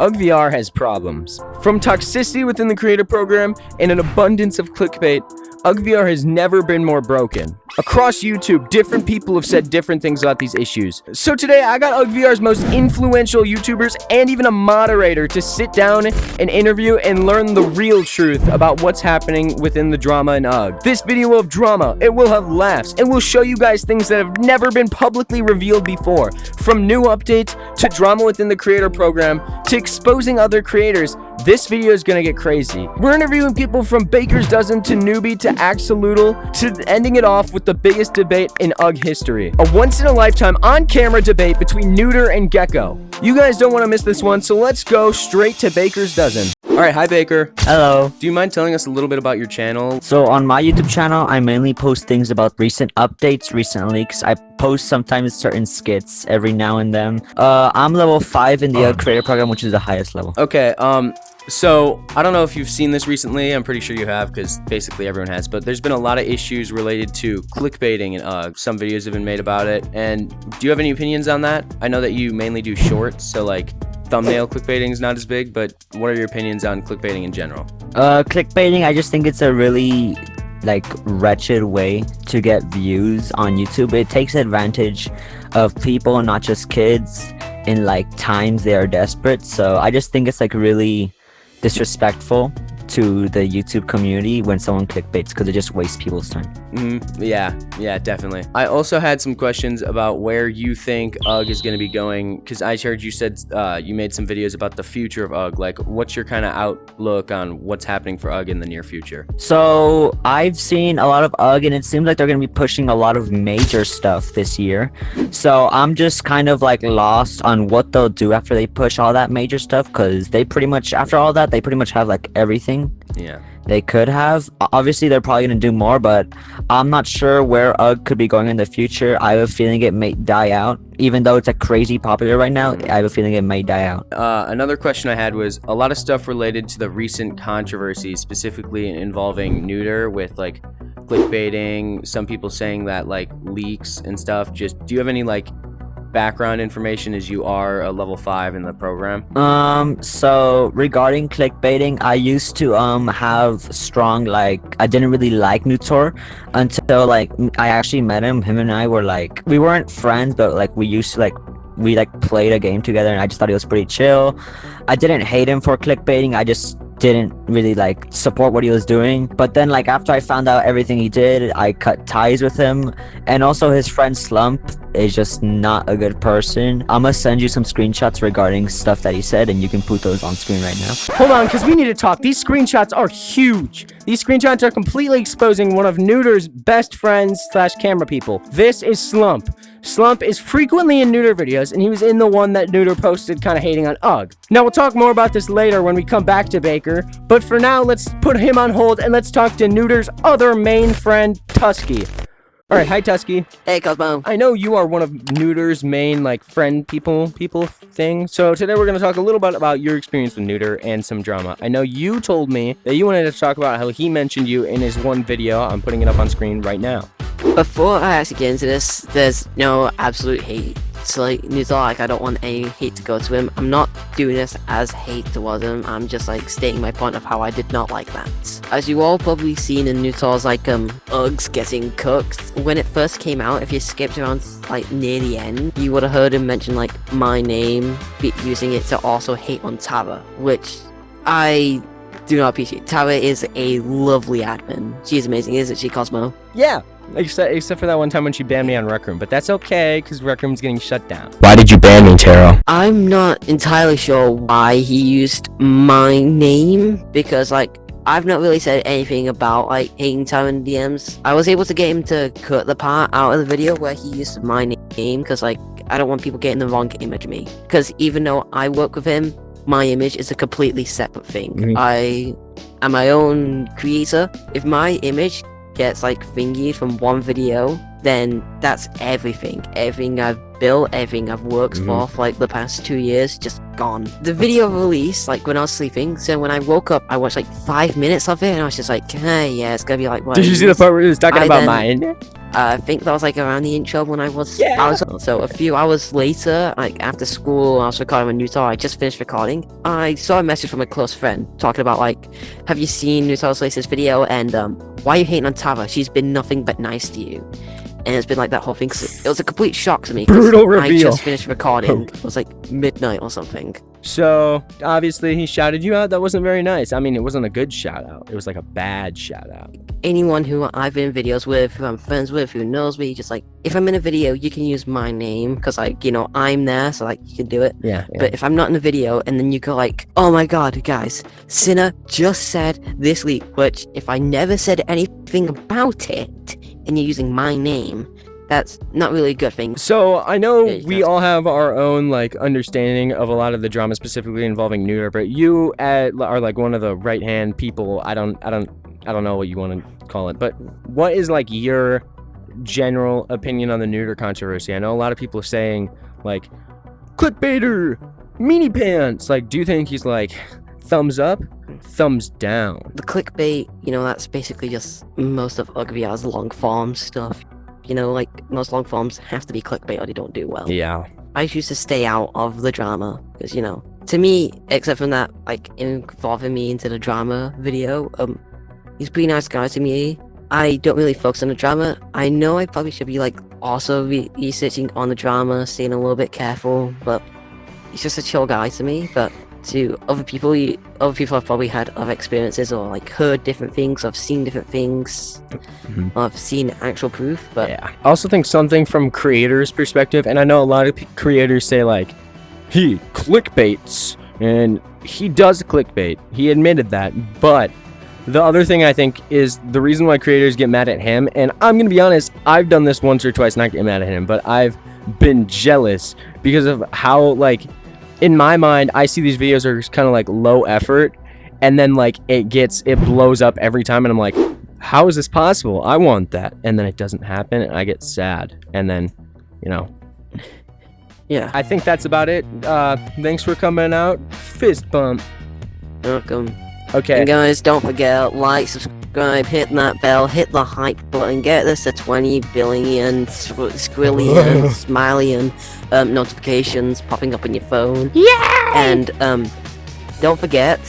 UGVR has problems. From toxicity within the creator program and an abundance of clickbait, UGVR has never been more broken. Across YouTube, different people have said different things about these issues. So today, I got UGVR's most influential YouTubers and even a moderator to sit down and interview and learn the real truth about what's happening within the drama in UG. This video will have drama, it will have laughs, and we'll show you guys things that have never been publicly revealed before. From new updates, to drama within the creator program, to exposing other creators, this video is gonna get crazy. We're interviewing people from Baker's Dozen to Nubi to Axolootl to ending it off with the biggest debate in UG history. A once-in-a-lifetime on-camera debate between Neutor and Gecko. You guys don't want to miss this one, so let's go straight to Baker's Dozen. Alright, hi Baker. Hello. Do you mind telling us a little bit about your channel? So on my YouTube channel, I mainly post things about recent updates, recent leaks. I post sometimes certain skits every now and then. I'm level 5 in the creator program, which is the highest level. Okay, so I don't know if you've seen this recently. I'm pretty sure you have because basically everyone has, but there's been a lot of issues related to clickbaiting in UG. Some videos have been made about it, and do you have any opinions on that? I know that you mainly do shorts, so like thumbnail clickbaiting is not as big, but what are your opinions on clickbaiting in general? Clickbaiting, I just think it's a really wretched way to get views on YouTube. It takes advantage of people, not just kids, in times they are desperate. So I just think it's really disrespectful to the YouTube community when someone clickbaits, because it just wastes people's time. Yeah, definitely. I also had some questions about where you think UG is going to be going, because I heard you said you made some videos about the future of UG. What's your kind of outlook on what's happening for UG in the near future? So I've seen a lot of UG, and it seems like they're going to be pushing a lot of major stuff this year. So I'm just kind of lost on what they'll do after they push all that major stuff, because they pretty much, after all that, they pretty much have everything. Yeah, they could have. Obviously they're probably going to do more, but I'm not sure where UG could be going in the future. I have a feeling it may die out. Even though it's crazy popular right now, I have a feeling it may die out. Another question I had was a lot of stuff related to the recent controversies, specifically involving Neutor with clickbaiting, some people saying that leaks and stuff. Just do you have any background information, as you are a level 5 in the program? So regarding clickbaiting, I used to have strong I didn't really like Neutor until I actually met him. Him and I were we weren't friends, but we used to we played a game together, and I just thought he was pretty chill. I didn't hate him for clickbaiting, I just didn't really support what he was doing. But then after I found out everything he did, I cut ties with him. And also his friend Slump is just not a good person. I'm gonna send you some screenshots regarding stuff that he said, and you can put those on screen right now. Hold on, because we need to talk. These screenshots are huge. These screenshots are completely exposing one of Neutor's best friends / camera people. This is Slump. Slump is frequently in Neutor videos, and he was in the one that Neutor posted kind of hating on UG. Now, we'll talk more about this later when we come back to Baker, but for now, let's put him on hold and let's talk to Neutor's other main friend, Tusky. Alright, hi Tusky. Hey Cosmo. I know you are one of Neutor's main friend people thing. So today we're going to talk a little bit about your experience with Neutor and some drama. I know you told me that you wanted to talk about how he mentioned you in his one video. I'm putting it up on screen right now. Before I actually get into this, there's no absolute hate. So Neutor, I don't want any hate to go to him. I'm not doing this as hate towards him. I'm just stating my point of how I did not like that. As you all probably seen in Neutor's UGs getting cooked. When it first came out, if you skipped around near the end, you would have heard him mention my name, using it to also hate on Tara, which I do not appreciate. Tara is a lovely admin. She's amazing, isn't she, Cosmo? Yeah. Except for that one time when she banned me on Rec Room, but that's okay, because Rec Room's getting shut down. Why did you ban me, Taro? I'm not entirely sure why he used my name, because I've not really said anything about hating Taro in DMs. I was able to get him to cut the part out of the video where he used my name, because I don't want people getting the wrong image of me. Because even though I work with him, my image is a completely separate thing. I am my own creator. If my image gets thingy from one video, then that's everything I've built, everything I've worked for like the past 2 years, just gone. The video released like when I was sleeping, so when I woke up, I watched like 5 minutes of it, and I was just like, hey, yeah, it's gonna be like. Did you see the part where he was talking about mine? I think that was like around the intro when I was. So a few hours later, like after school, I was recording with Neutor. I just finished recording. I saw a message from a close friend talking about like, have you seen Neutor's latest video? And why are you hating on Tara? She's been nothing but nice to you. And it's been like that whole thing. It was a complete shock to me. Brutal reveal. I just finished recording. It was like midnight or something. So obviously he shouted you out. That wasn't very nice. I mean, it wasn't a good shout out. It was like a bad shout out. Anyone who I've been in videos with, who I'm friends with, who knows me, just like, if I'm in a video, you can use my name because like, you know, I'm there, so like you can do it. Yeah. But if I'm not in a video and then you go like, oh my god, guys, Sinner just said this leak, which if I never said anything about it and you're using my name, that's not really a good thing. So I know we all have our own like understanding of a lot of the drama specifically involving Neutor, but you are like one of the right hand people. I don't know what you want to call it, but what is like your general opinion on the Neutor controversy? I know a lot of people are saying like clickbaiter, meanie pants. Like, do you think he's like thumbs up, thumbs down? The clickbait, you know, that's basically just most of UGVR's long form stuff. You know, like, most long forms have to be clickbait or they don't do well. Yeah. I used to stay out of the drama, because, you know, to me, except from that, like, involving me into the drama video, he's a pretty nice guy to me. I don't really focus on the drama. I know I probably should be, like, also researching on the drama, staying a little bit careful, but he's just a chill guy to me. But to other people have probably had other experiences or like heard different things, or seen different things, or I've seen actual proof. But yeah, I also think something from creators' perspective, and I know a lot of creators say like he clickbaits, and he does clickbait. He admitted that, but the other thing I think is the reason why creators get mad at him, and I'm gonna be honest, I've done this once or twice, not getting mad at him, but I've been jealous because of how like, in my mind, I see these videos are kind of like low effort, and then like it blows up every time, and I'm like, how is this possible? I want that, and then it doesn't happen, and I get sad, and then, you know. Yeah. I think that's about it. Thanks for coming out. Fist bump. Welcome. Okay. And guys, don't forget, like, subscribe, hit that bell, hit the hype button, get this to 20 billion, squillion, smillion notifications popping up on your phone. Yeah! And don't forget,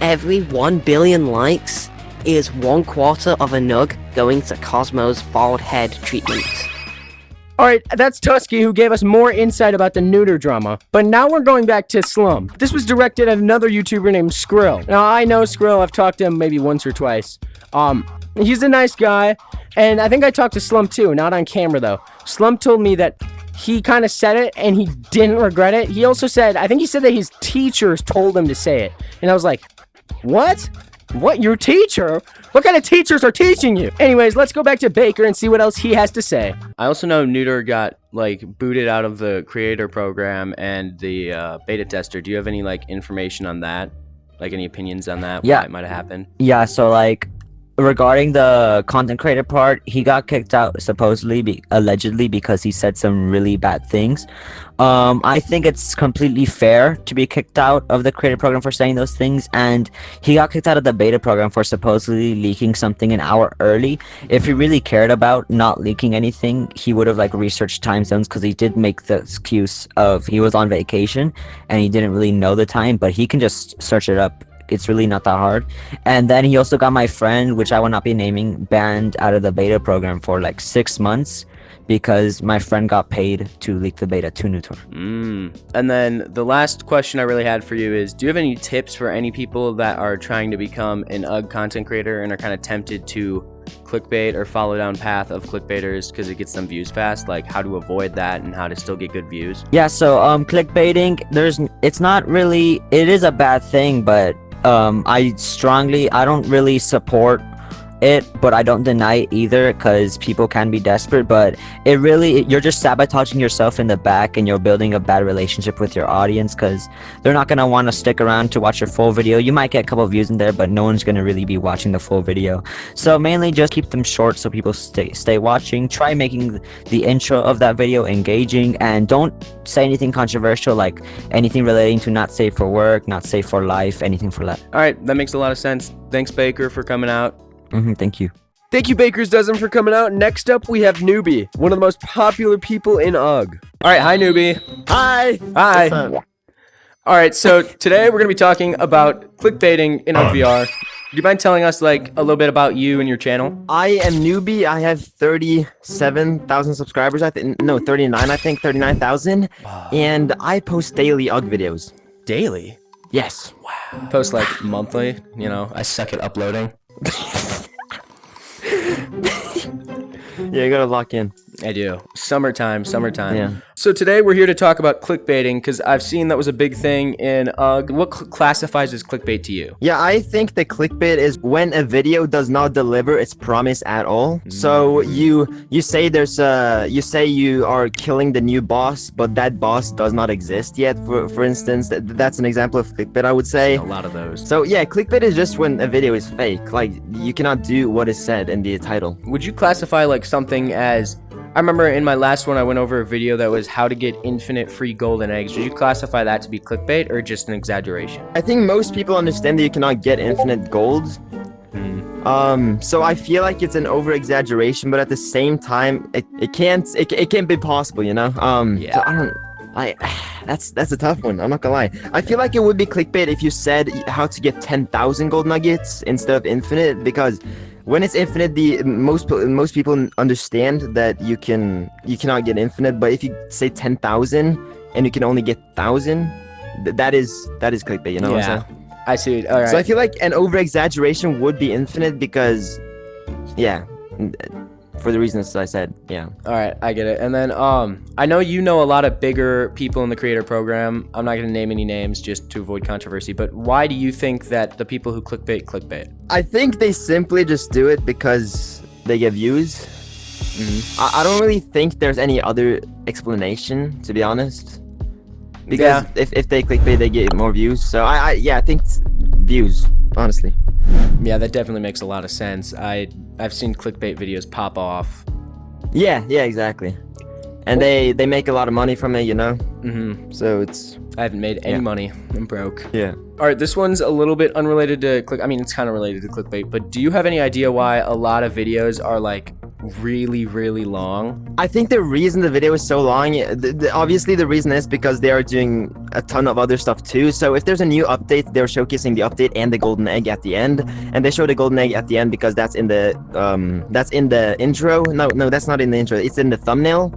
every 1 billion likes is 1/4 of a nug going to Cosmo's bald head treatment. Alright, that's Tusky who gave us more insight about the Neutor drama. But now we're going back to Slum. This was directed at another YouTuber named Skrill. Now, I know Skrill, I've talked to him maybe once or twice. He's a nice guy, and I think I talked to Slum too, not on camera though. Slum told me that he kind of said it, and he didn't regret it. He also said, I think he said that his teachers told him to say it. And I was like, what? What, your teacher? What kind of teachers are teaching you? Anyways, let's go back to Baker and see what else he has to say. I also know Neutor got, like, booted out of the creator program and the beta tester. Do you have any, like, information on that? Like, any opinions on that? Yeah. What might have happened? Yeah, so, like, regarding the content creator part, he got kicked out supposedly, allegedly, because he said some really bad things. I think it's completely fair to be kicked out of the creator program for saying those things, and he got kicked out of the beta program for supposedly leaking something an hour early. If he really cared about not leaking anything, he would have like researched time zones, because he did make the excuse of he was on vacation and he didn't really know the time, but he can just search it up. It's really not that hard. And then he also got my friend, which I will not be naming, banned out of the beta program for like 6 months because my friend got paid to leak the beta to Neutor. And then the last question I really had for you is, do you have any tips for any people that are trying to become an UG content creator and are kind of tempted to clickbait or follow down path of clickbaiters because it gets them views fast, like how to avoid that and how to still get good views? Yeah, so clickbaiting, it's not really, it is a bad thing, but I don't really support it, but I don't deny it either, because people can be desperate. But you're just sabotaging yourself in the back, and you're building a bad relationship with your audience, because they're not gonna want to stick around to watch your full video. You might get a couple views in there, but no one's gonna really be watching the full video. So mainly just keep them short so people stay watching. Try making the intro of that video engaging, and don't say anything controversial, like anything relating to not safe for work, not safe for life, anything for that. All right, that makes a lot of sense. Thanks, Baker, for coming out. Thank you. Thank you, Baker's Dozen, for coming out. Next up, we have Nubi, one of the most popular people in UG. All right, hi, Nubi. Hi. Hi. What's up? All right, so today we're going to be talking about clickbaiting in UG VR. Do you mind telling us like a little bit about you and your channel? I am Nubi. I have 37,000 subscribers. I think no, 39. I think 39,000. And I post daily UG videos. Daily? Yes. Wow. Post like monthly. You know, I suck at uploading. Yeah, you gotta lock in. I do. Summertime. Yeah. So today we're here to talk about clickbaiting because I've seen that was a big thing in UG. What classifies as clickbait to you? Yeah, I think the clickbait is when a video does not deliver its promise at all. So you say you say you are killing the new boss, but that boss does not exist yet. For instance, that's an example of clickbait, I would say. A lot of those. So yeah, clickbait is just when a video is fake. Like you cannot do what is said in the title. Would you classify like something as... I remember in my last one I went over a video that was how to get infinite free golden eggs. Would you classify that to be clickbait or just an exaggeration? I think most people understand that you cannot get infinite gold. So I feel like it's an over exaggeration, but at the same time, it can't be possible, you know? Yeah. So that's a tough one. I'm not gonna lie. I feel like it would be clickbait if you said how to get 10,000 gold nuggets instead of infinite, because when it's infinite, most people understand that you cannot get infinite. But if you say 10,000 and you can only get 1,000, that is clickbait. You know what I'm saying? I see. All right. So I feel like an over exaggeration would be infinite because, yeah, for the reasons I said. Yeah. All right, I get it. And then I know you know a lot of bigger people in the creator program. I'm not going to name any names just to avoid controversy, but why do you think that the people who clickbait? I think they simply just do it because they get views. I don't really think there's any other explanation, to be honest. Because if they clickbait, they get more views. So I think it's views, honestly. Yeah, that definitely makes a lot of sense. I've seen clickbait videos pop off. Yeah, exactly. And they make a lot of money from it, you know? So it's... I haven't made any money. I'm broke. Yeah. All right, this one's a little bit unrelated to I mean, it's kind of related to clickbait, but do you have any idea why a lot of videos are like really, really long? I think the reason the video is so long, obviously the reason is because they are doing a ton of other stuff too. So if there's a new update, they're showcasing the update and the golden egg at the end. And they show the golden egg at the end because that's in the intro. No, that's not in the intro. It's in the thumbnail.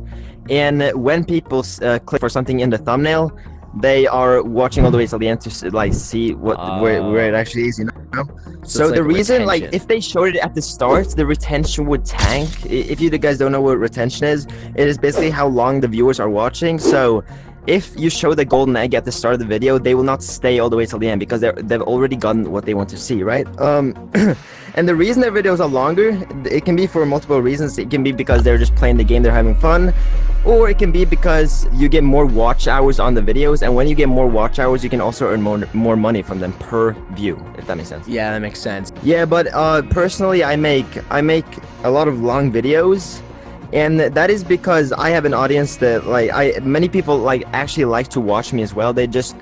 And when people click for something in the thumbnail, they are watching all the way till the end to like see where it actually is, you know? So the reason, like, if they showed it at the start, the retention would tank. If you guys don't know what retention is, it is basically how long the viewers are watching. So if you show the golden egg at the start of the video, they will not stay all the way till the end because they've already gotten what they want to see, right? And the reason their videos are longer, it can be for multiple reasons. It can be because they're just playing the game, they're having fun, or it can be because you get more watch hours on the videos, and when you get more watch hours, you can also earn more money from them per view, if that makes sense. Yeah, that makes sense. Yeah, but personally, I make a lot of long videos. And that is because I have an audience that many people actually like to watch me as well. They just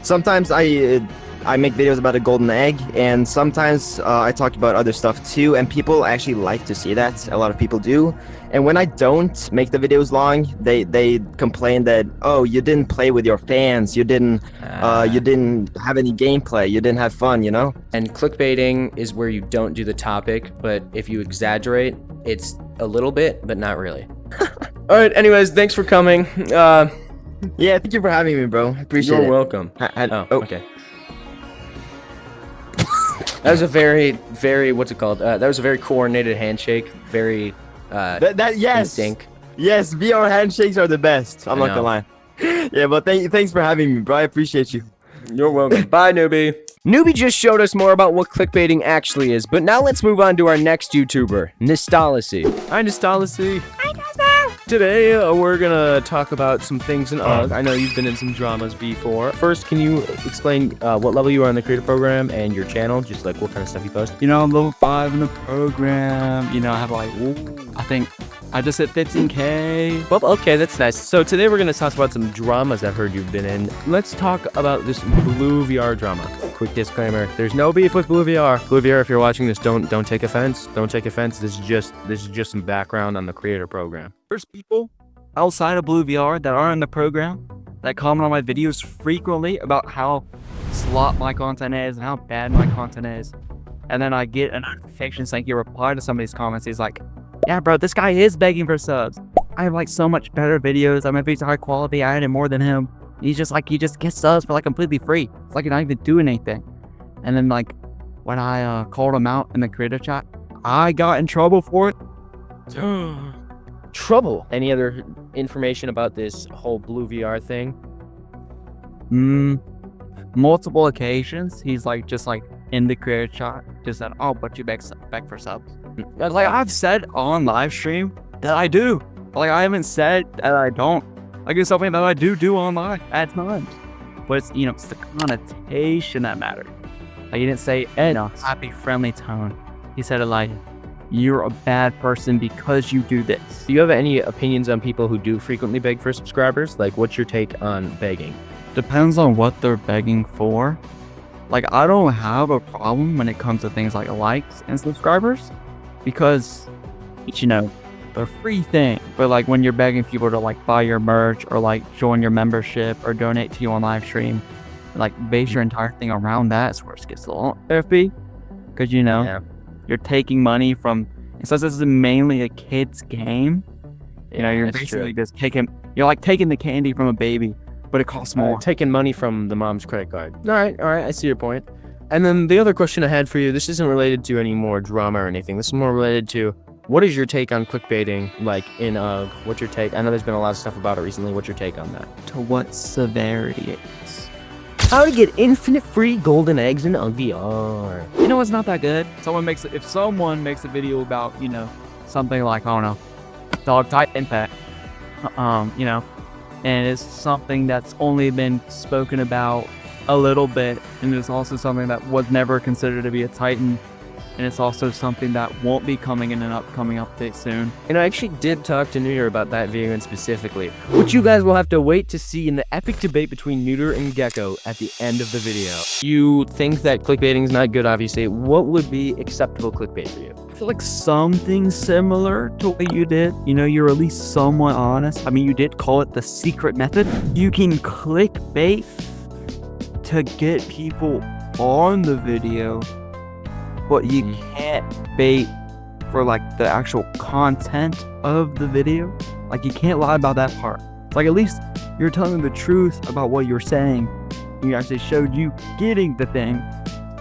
sometimes I make videos about a golden egg, and sometimes I talk about other stuff too, and people actually like to see that. A lot of people do. And when I don't make the videos long, they complain that, oh, you didn't play with your fans, you didn't have any gameplay, you didn't have fun, you know? And clickbaiting is where you don't do the topic, but if you exaggerate, it's a little bit, but not really. All right, anyways, thanks for coming. Yeah, thank you for having me, bro. I appreciate it. You're welcome. Okay. That was a very, very, what's it called? That was a very coordinated handshake. Very, yes. instinct. Yes, VR handshakes are the best. I'm not gonna lie. Yeah, but thanks for having me, bro. I appreciate you. You're welcome. Bye, Nubi. Nubi just showed us more about what clickbaiting actually is, but now let's move on to our next YouTuber, Nostalacy. Hi, Nostalacy. Hi, guys. Today, we're gonna talk about some things in UG. I know you've been in some dramas before. First, can you explain what level you are in the creator program and your channel? Just like what kind of stuff you post? You know, I'm level 5 in the program. You know, I have like, I think I just hit 15K. Well, okay, that's nice. So today we're gonna talk about some dramas I've heard you've been in. Let's talk about this Blue VR drama. Quick disclaimer: there's no beef with Blue VR. Blue VR, if you're watching this, don't take offense. Don't take offense. This is just some background on the creator program. There's people outside of Blue VR that are in the program that comment on my videos frequently about how slot my content is and how bad my content is. And then I get a notification saying he replied to some of these comments. He's like, yeah, bro, this guy is begging for subs. I have like so much better videos. I'm videos high quality. I edit more than him. He's just like, you just get subs for like completely free. It's like you're not even doing anything. And then like when I called him out in the creator chat, I got in trouble for it. Trouble. Any other information about this whole Blue VR thing? Multiple occasions. He's like just like in the creator chat, just said, "Oh, but you beg for subs." Like I've said on live stream that I do. Like I haven't said that I don't. Like it's something that I do online at times. But it's, you know, it's the connotation that matters. Like he didn't say in a happy, friendly tone. He said it like, you're a bad person because you do this. Do you have any opinions on people who do frequently beg for subscribers? Like, what's your take on begging? Depends on what they're begging for. Like, I don't have a problem when it comes to things like likes and subscribers because, you know, they're free thing. But like when you're begging people to like buy your merch or like join your membership or donate to you on live stream, like base your entire thing around that, is where it gets a little iffy. Because, you know, you're taking money from, since this is mainly a kid's game, you know, you're basically just you're like taking the candy from a baby, but it costs more. Taking money from the mom's credit card. All right, I see your point. And then the other question I had for you, this isn't related to any more drama or anything. This is more related to, what is your take on clickbaiting, like in UG? What's your take? I know there's been a lot of stuff about it recently. What's your take on that? To what severity it is. How to get infinite free golden eggs in UG VR. You know, it's not that good. If someone makes a video about, you know, something like, I don't know, dog type impact, you know, and it's something that's only been spoken about a little bit, and it's also something that was never considered to be a Titan, and it's also something that won't be coming in an upcoming update soon. And I actually did talk to Neutor about that variant specifically, which you guys will have to wait to see in the epic debate between Neutor and Gecko at the end of the video. You think that clickbaiting is not good, obviously. What would be acceptable clickbait for you? I feel like something similar to what you did. You know, you're at least somewhat honest. I mean, you did call it the secret method. You can clickbait to get people on the video, but you can't bait for like the actual content of the video. Like you can't lie about that part. It's like at least you're telling the truth about what you're saying. You actually showed you getting the thing.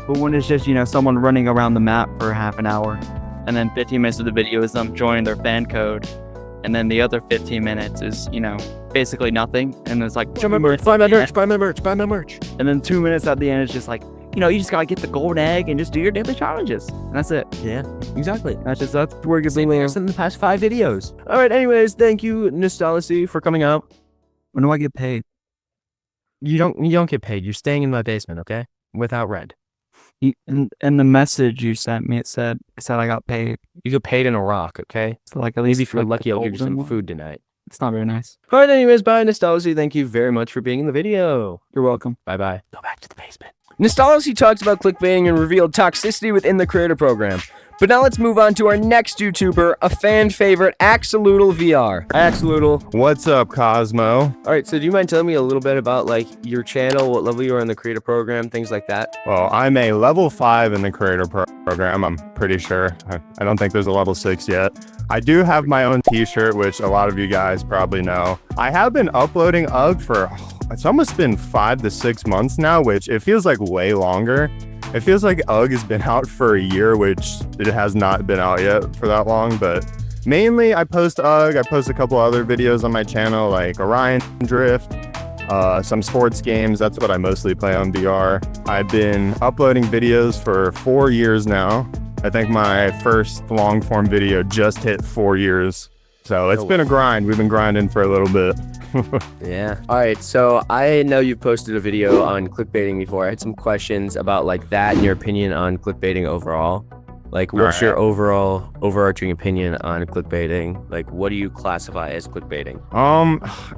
But when it's just, you know, someone running around the map for half an hour, and then 15 minutes of the video is them joining their fan code, and then the other 15 minutes is, you know, basically nothing. And it's like, buy my merch, buy my merch. And then 2 minutes at the end is just like, you know, you just gotta get the golden egg and just do your daily challenges. And that's it. Yeah, exactly. That's where it gets in the past 5 videos. All right, anyways, thank you, Nostalacy, for coming out. When do I get paid? You don't get paid. You're staying in my basement, okay? Without rent. In the message you sent me, it said I got paid. You get paid in a rock, okay? So like at least if you're like lucky, I'll give you some food tonight. It's not very nice. All right, anyways, bye, Nostalacy. Thank you very much for being in the video. You're welcome. Bye-bye. Go back to the basement. Nostalacy talks about clickbaiting and revealed toxicity within the creator program. But now let's move on to our next YouTuber, a fan favorite, Axolootl VR. Axolootl. What's up, Cosmo? All right, so do you mind telling me a little bit about like your channel, what level you are in the creator program, things like that? Well, I'm a level 5 in the creator program, I'm pretty sure. I don't think there's a level 6 yet. I do have my own t-shirt, which a lot of you guys probably know. I have been uploading UG for, it's almost been 5 to 6 months now, which it feels like way longer. It feels like UG has been out for a year, which it has not been out yet for that long, but mainly I post UG. I post a couple other videos on my channel like Orion Drift, some sports games. That's what I mostly play on VR. I've been uploading videos for 4 years now. I think my first long form video just hit 4 years. So it's been a grind. We've been grinding for a little bit. Yeah. All right. So I know you've posted a video on clickbaiting before. I had some questions about like that and your opinion on clickbaiting overall. Like, what's your overall overarching opinion on clickbaiting? Like, what do you classify as clickbaiting?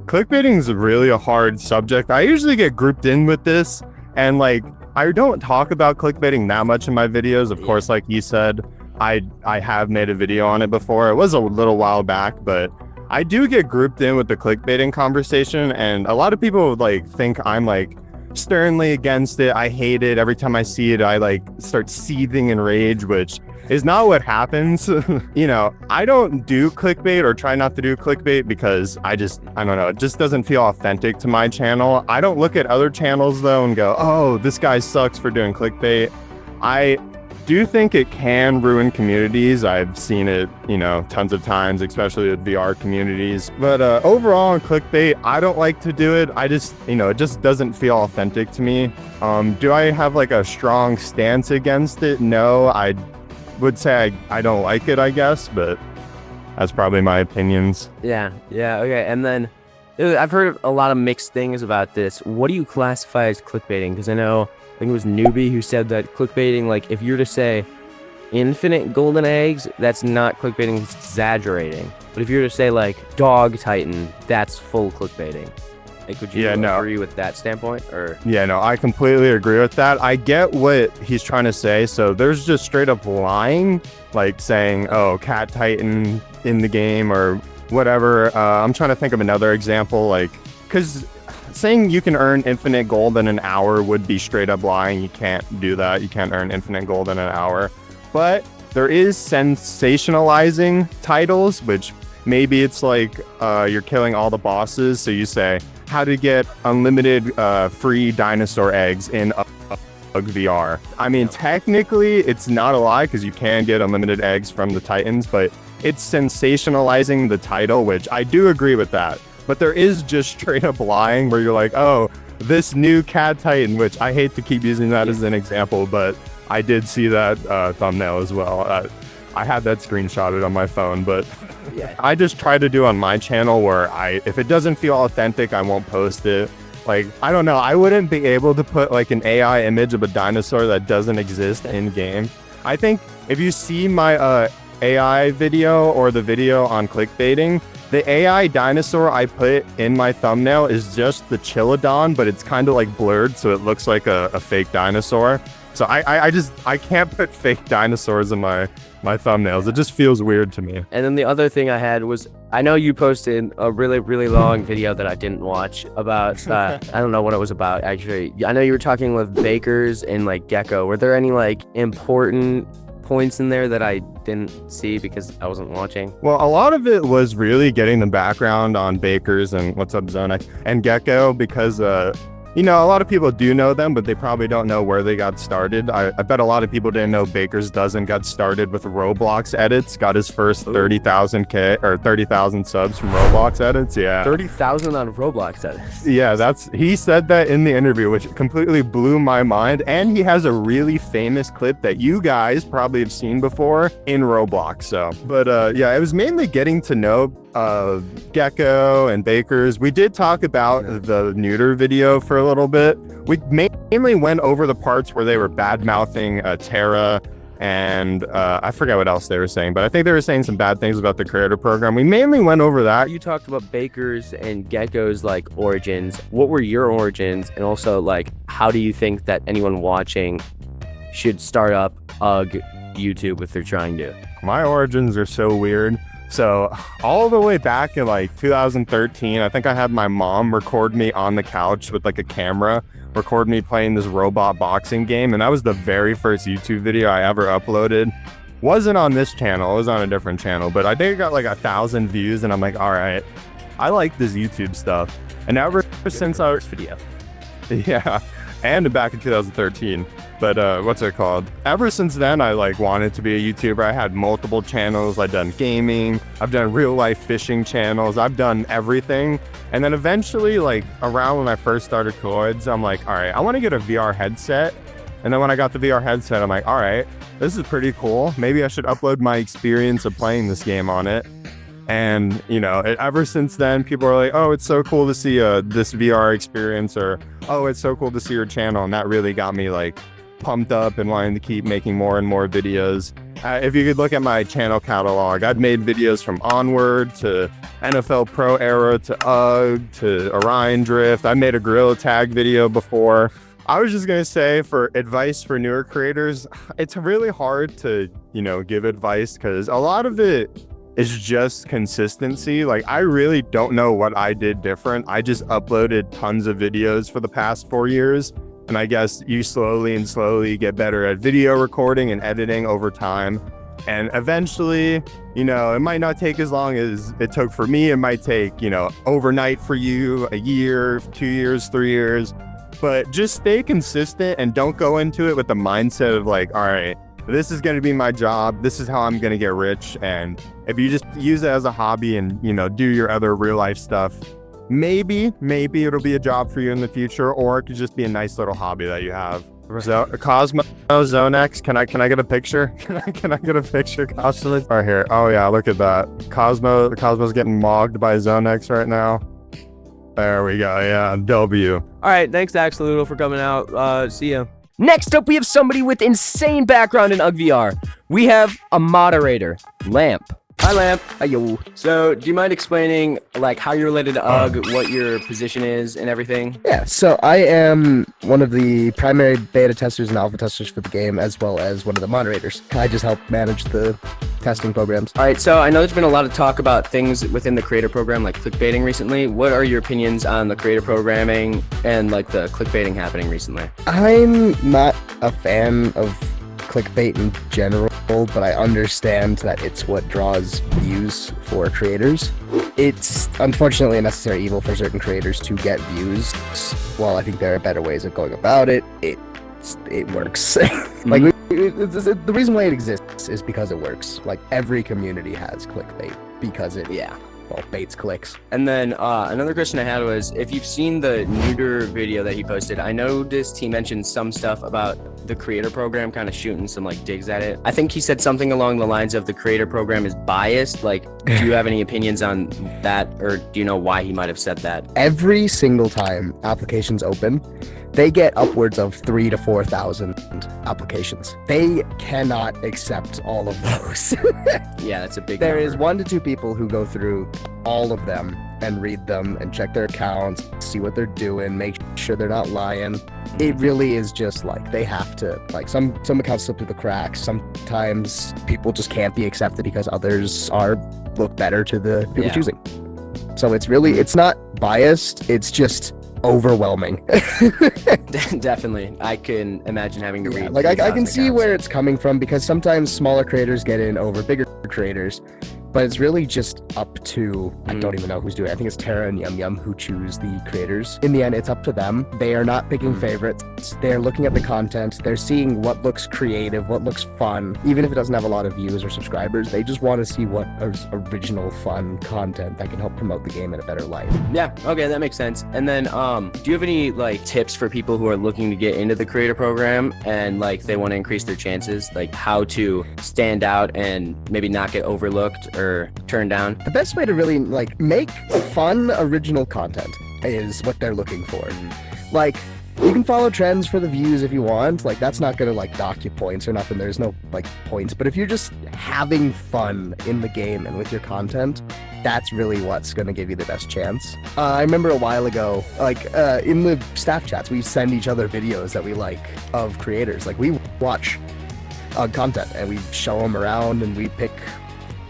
Clickbaiting is really a hard subject. I usually get grouped in with this, and like, I don't talk about clickbaiting that much in my videos. Of course, like you said, I have made a video on it before. It was a little while back, but I do get grouped in with the clickbaiting conversation, and a lot of people like think I'm like sternly against it. I hate it. Every time I see it, I like start seething in rage, which is not what happens. You know, I don't do clickbait or try not to do clickbait because I don't know, it just doesn't feel authentic to my channel. I don't look at other channels though and go, oh, this guy sucks for doing clickbait. I do think it can ruin communities. I've seen it, you know, tons of times, especially with VR communities. But overall in clickbait, I don't like to do it. I just, you know, it just doesn't feel authentic to me. Do I have like a strong stance against it? No, I would say I don't like it, I guess, but that's probably my opinions. Yeah. Okay. And then I've heard a lot of mixed things about this. What do you classify as clickbaiting? Because I think it was Nubi who said that clickbaiting, like if you're to say infinite golden eggs, that's not clickbaiting, it's exaggerating. But if you're to say like dog titan, that's full clickbaiting. Like, would you agree with that standpoint? Or yeah, no, I completely agree with that. I get what he's trying to say. So there's just straight up lying, like saying, oh, cat titan in the game or whatever. I'm trying to think of another example, like, because saying you can earn infinite gold in an hour would be straight up lying. You can't do that. You can't earn infinite gold in an hour. But there is sensationalizing titles, which maybe it's like you're killing all the bosses. So you say, how to get unlimited free dinosaur eggs in VR. I mean, technically, it's not a lie because you can get unlimited eggs from the Titans, but it's sensationalizing the title, which I do agree with that. But there is just straight up lying where you're like, oh, this new cat titan, which I hate to keep using that as an example, but I did see that thumbnail as well. I had that screenshotted on my phone, but I just try to do on my channel where if it doesn't feel authentic, I won't post it. Like, I don't know, I wouldn't be able to put like an AI image of a dinosaur that doesn't exist in game. I think if you see my AI video or the video on clickbaiting, the AI dinosaur I put in my thumbnail is just the Chilodon, but it's kind of like blurred, so it looks like a fake dinosaur. So I can't put fake dinosaurs in my thumbnails. It just feels weird to me. And then the other thing I had was, I know you posted a really, really long video that I didn't watch about, I don't know what it was about, actually. I know you were talking with bakers and like Gecko. Were there any like important points in there that I didn't see because I wasn't watching? Well, a lot of it was really getting the background on bakers and what's up Zone and Gecko, because you know, a lot of people do know them, but they probably don't know where they got started. I bet a lot of people didn't know Baker's Dozen got started with Roblox edits, got his first 30,000 subs from Roblox edits. Yeah, 30,000 on Roblox edits. Yeah, he said that in the interview, which completely blew my mind. And he has a really famous clip that you guys probably have seen before in Roblox. So, but yeah, it was mainly getting to know Gecko and Bakers. We did talk about the Neutor video for a little bit. We mainly went over the parts where they were bad-mouthing Terra, and I forget what else they were saying, but I think they were saying some bad things about the creator program. We mainly went over that. You talked about Bakers and Gecko's like origins. What were your origins? And also, like, how do you think that anyone watching should start up YouTube if they're trying to? My origins are so weird. So all the way back in like 2013, I think I had my mom record me on the couch with like a camera, record me playing this robot boxing game. And that was the very first YouTube video I ever uploaded. Wasn't on this channel, it was on a different channel, but I think it got like 1,000 views and I'm like, all right, I like this YouTube stuff. And ever since our first video. Yeah, and back in 2013. But what's it called? Ever since then, I like wanted to be a YouTuber. I had multiple channels. I've done gaming. I've done real life fishing channels. I've done everything. And then eventually, like around when I first started co-eds, I'm like, all right, I want to get a VR headset. And then when I got the VR headset, I'm like, all right, this is pretty cool. Maybe I should upload my experience of playing this game on it. And, you know, ever since then, people are like, oh, it's so cool to see this VR experience, or, oh, it's so cool to see your channel. And that really got me like pumped up and wanting to keep making more and more videos. If you could look at my channel catalog, I've made videos from Onward to NFL Pro Era to UGG to Orion Drift. I made a Gorilla Tag video before. I was just going to say, for advice for newer creators, it's really hard to, you know, give advice because a lot of it is just consistency. Like, I really don't know what I did different. I just uploaded tons of videos for the past 4 years. And I guess you slowly get better at video recording and editing over time. And eventually, you know, it might not take as long as it took for me. It might take, you know, overnight for you, a year, 2 years, 3 years. But just stay consistent and don't go into it with the mindset of like, all right, this is going to be my job. This is how I'm going to get rich. And if you just use it as a hobby and, you know, do your other real life stuff, maybe it'll be a job for you in the future, or it could just be a nice little hobby that you have. Cosmo Zone X, can I get a picture? Can I get a picture? Axolootl right here. Oh yeah, look at that. Cosmo's getting mogged by Zone X right now. There we go. Yeah, W. All right, thanks Axolootl for coming out. See ya. Next up, we have somebody with insane background in UGG VR. We have a moderator, Lamp. Hi, Lamp. Hi-yo. So, do you mind explaining, like, how you're related to UGG, what your position is, and everything? Yeah, so I am one of the primary beta testers and alpha testers for the game, as well as one of the moderators. I just help manage the testing programs. All right, so I know there's been a lot of talk about things within the creator program, like clickbaiting recently. What are your opinions on the creator programming and, like, the clickbaiting happening recently? I'm not a fan of clickbait in general, but I understand that it's what draws views for creators. It's unfortunately a necessary evil for certain creators to get views. While I think there are better ways of going about it, it works. Like, the reason why it exists is because it works. Like, every community has clickbait because it baits clicks. And then another question I had was, if you've seen the Neutor video that he posted, I noticed he mentioned some stuff about the creator program, kind of shooting some like digs at it. I think he said something along the lines of the creator program is biased. Like, do you have any opinions on that, or do you know why he might have said that? Every single time applications open, they get upwards of 3,000 to 4,000 applications. They cannot accept all of those. Yeah, that's a big There number. is 1 to 2 people who go through all of them and read them and check their accounts, see what they're doing, make sure they're not lying. It really is just like, they have to, like, some accounts slip through the cracks. Sometimes people just can't be accepted because others look better to the people choosing. So it's not biased, it's just overwhelming. Definitely. I can imagine having to read. Like, I can see where it's coming from, because sometimes smaller creators get in over bigger creators, but it's really just up to, I don't even know who's doing it. I think it's Tara and Yum Yum who choose the creators. In the end, it's up to them. They are not picking favorites. They're looking at the content. They're seeing what looks creative, what looks fun. Even if it doesn't have a lot of views or subscribers, they just want to see what is original, fun content that can help promote the game in a better light. Yeah, okay, that makes sense. And then, do you have any, like, tips for people who are looking to get into the creator program and, like, they want to increase their chances? Like, how to stand out and maybe not get overlooked or turned down? The best way to really, like, make fun, original content is what they're looking for. Like, you can follow trends for the views if you want. Like, that's not gonna, like, dock you points or nothing. There's no, like, points. But if you're just having fun in the game and with your content, that's really what's gonna give you the best chance. I remember a while ago, like, in the staff chats, we send each other videos that we like of creators. Like, we watch content and we show them around, and we pick,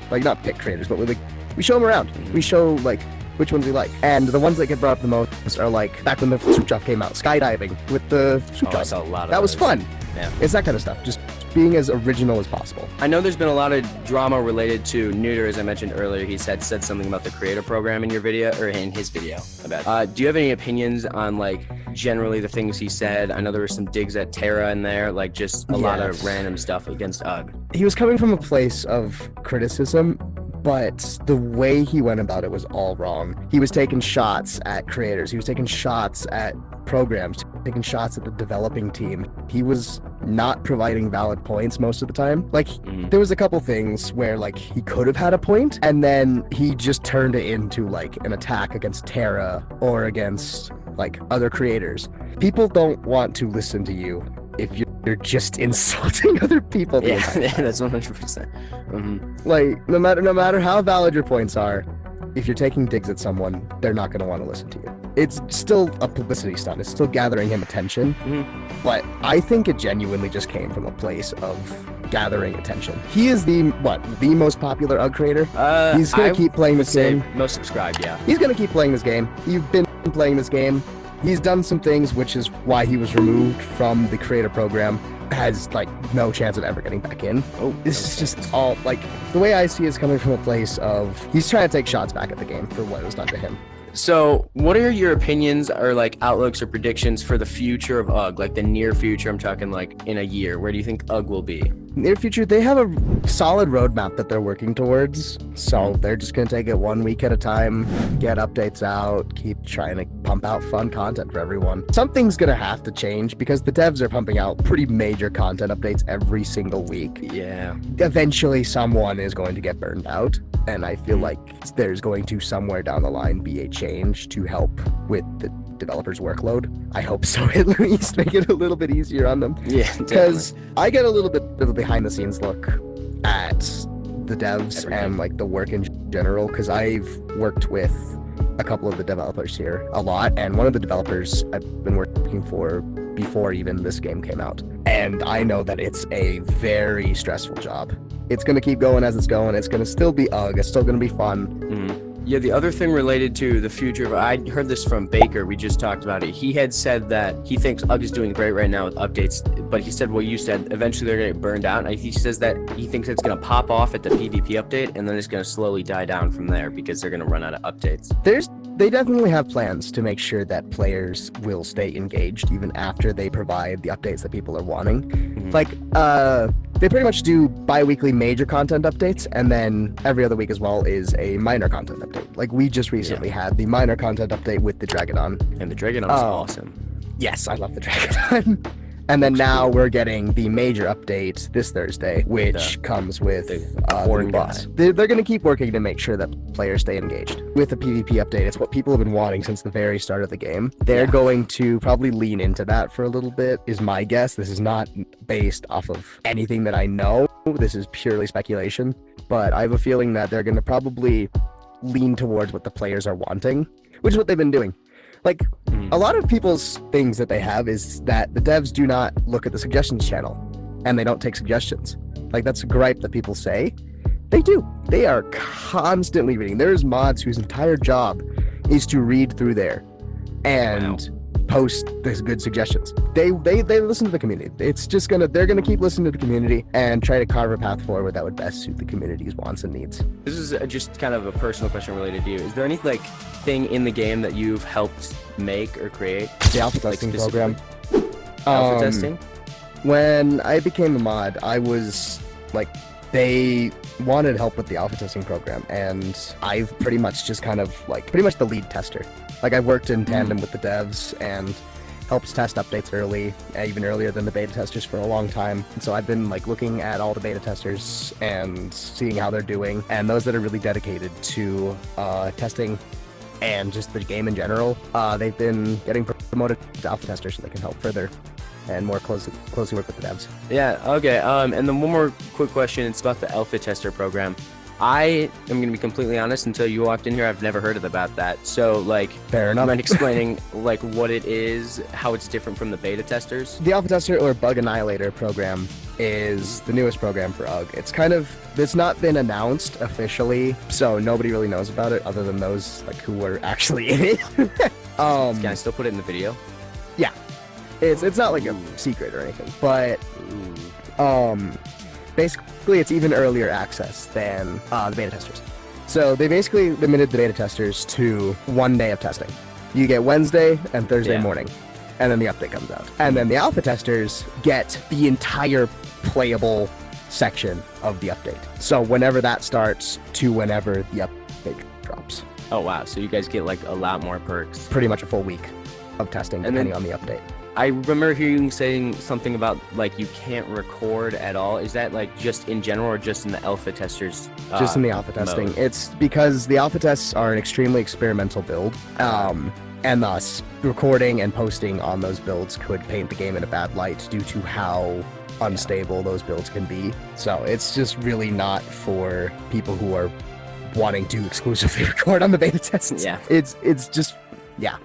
like, not pick creators, but we show them around. We show, like, which ones we like. And the ones that get brought up the most are, like, back when the suit drop came out, skydiving with the suit drop. I saw a lot of that was those. fun. Yeah. It's that kind of stuff. Just being as original as possible. I know there's been a lot of drama related to Neutor, as I mentioned earlier. He said something about the creator program in your video, or in his video. Do you have any opinions on, like, generally the things he said? I know there were some digs at Terra in there, like, just a lot of random stuff against UGG. He was coming from a place of criticism, but the way he went about it was all wrong. He was taking shots at creators. He was taking shots at programs, taking shots at the developing team. He was not providing valid points most of the time. Like, there was a couple things where, like, he could have had a point, and then he just turned it into, like, an attack against Terra or against, like, other creators. People don't want to listen to you if you're just insulting other people. Yeah, that's 100%. Like, no matter how valid your points are, if you're taking digs at someone, they're not going to want to listen to you. It's still a publicity stunt. It's still gathering him attention. But I think it genuinely just came from a place of gathering attention. He is the most popular UG creator? He's going to keep playing this game. Most subscribed, yeah. He's going to keep playing this game. You've been playing this game. He's done some things, which is why he was removed from the creator program. Has, like, no chance of ever getting back in. This is just all, like, the way I see it is coming from a place of he's trying to take shots back at the game for what was done to him. So, what are your opinions or, like, outlooks or predictions for the future of UG? Like, the near future, I'm talking, like, in a year. Where do you think UG will be? Near future, they have a solid roadmap that they're working towards. So they're just going to take it 1 week at a time, get updates out, keep trying to pump out fun content for everyone. Something's going to have to change because the devs are pumping out pretty major content updates every single week. Yeah. Eventually, someone is going to get burned out. And I feel like there's going to somewhere down the line be a change to help with the developers' workload. I hope so, at least make it a little bit easier on them. Yeah, because I get a little bit of a behind the scenes look at the devs and like the work in general, because I've worked with a couple of the developers here a lot, and one of the developers I've been working for before even this game came out, and I know that it's a very stressful job. It's going to keep going as it's going. It's going to still be UG. It's still going to be fun. Yeah, the other thing related to the future of, I heard this from Baker, we just talked about it. He had said that he thinks UG is doing great right now with updates, but he said what you said, eventually they're going to get burned out. And he says that he thinks it's going to pop off at the PvP update, and then it's going to slowly die down from there because they're going to run out of updates. They definitely have plans to make sure that players will stay engaged even after they provide the updates that people are wanting. Like, they pretty much do bi-weekly major content updates, and then every other week as well is a minor content update. Like, we just recently had the minor content update with the Dragodon. And the Dragodon is awesome. Yes, I love the Dragodon. And then now we're getting the major update this Thursday, which comes with the new boss. They're going to keep working to make sure that players stay engaged. With the PvP update, it's what people have been wanting since the very start of the game. They're going to probably lean into that for a little bit, is my guess. This is not based off of anything that I know. This is purely speculation. But I have a feeling that they're going to probably lean towards what the players are wanting, which is what they've been doing. Like, a lot of people's things that they have is that the devs do not look at the suggestions channel, and they don't take suggestions. Like, that's a gripe that people say. They do. They are constantly reading. There's mods whose entire job is to read through there and post these good suggestions. They listen to the community. They're gonna keep listening to the community and try to carve a path forward that would best suit the community's wants and needs. This is just kind of a personal question related to you. Is there any, like, thing in the game that you've helped make or create? The alpha testing program. Alpha testing? When I became a mod, I was like, they wanted help with the alpha testing program, and I've pretty much just kind of like pretty much the lead tester. Like, I've worked in tandem with the devs and helped test updates early, even earlier than the beta testers for a long time. And so I've been like looking at all the beta testers and seeing how they're doing, and those that are really dedicated to testing and just the game in general, they've been getting promoted to alpha testers so they can help further and more closely work with the devs. Yeah, okay. And then one more quick question. It's about the alpha tester program. I am going to be completely honest, until you walked in here, I've never heard about that. So, like, fair enough. Mind explaining, like, what it is, how it's different from the beta testers? The alpha tester or bug annihilator program is the newest program for UG. It's not been announced officially, so nobody really knows about it other than those like who were actually in it. Can I still put it in the video? Yeah. It's not like a secret or anything, but basically it's even earlier access than the beta testers. So they basically limited the beta testers to 1 day of testing. You get Wednesday and Thursday morning, and then the update comes out. And then the alpha testers get the entire playable section of the update. So whenever that starts to whenever the update drops. Oh wow, so you guys get like a lot more perks. Pretty much a full week of testing And then- depending on the update. I remember hearing you saying something about like you can't record at all. Is that like just in general or just in the alpha testers? Just in the alpha testing. mode? It's because the alpha tests are an extremely experimental build. And thus, recording and posting on those builds could paint the game in a bad light due to how unstable those builds can be. So it's just really not for people who are wanting to exclusively record on the beta tests. Yeah. It's just, yeah.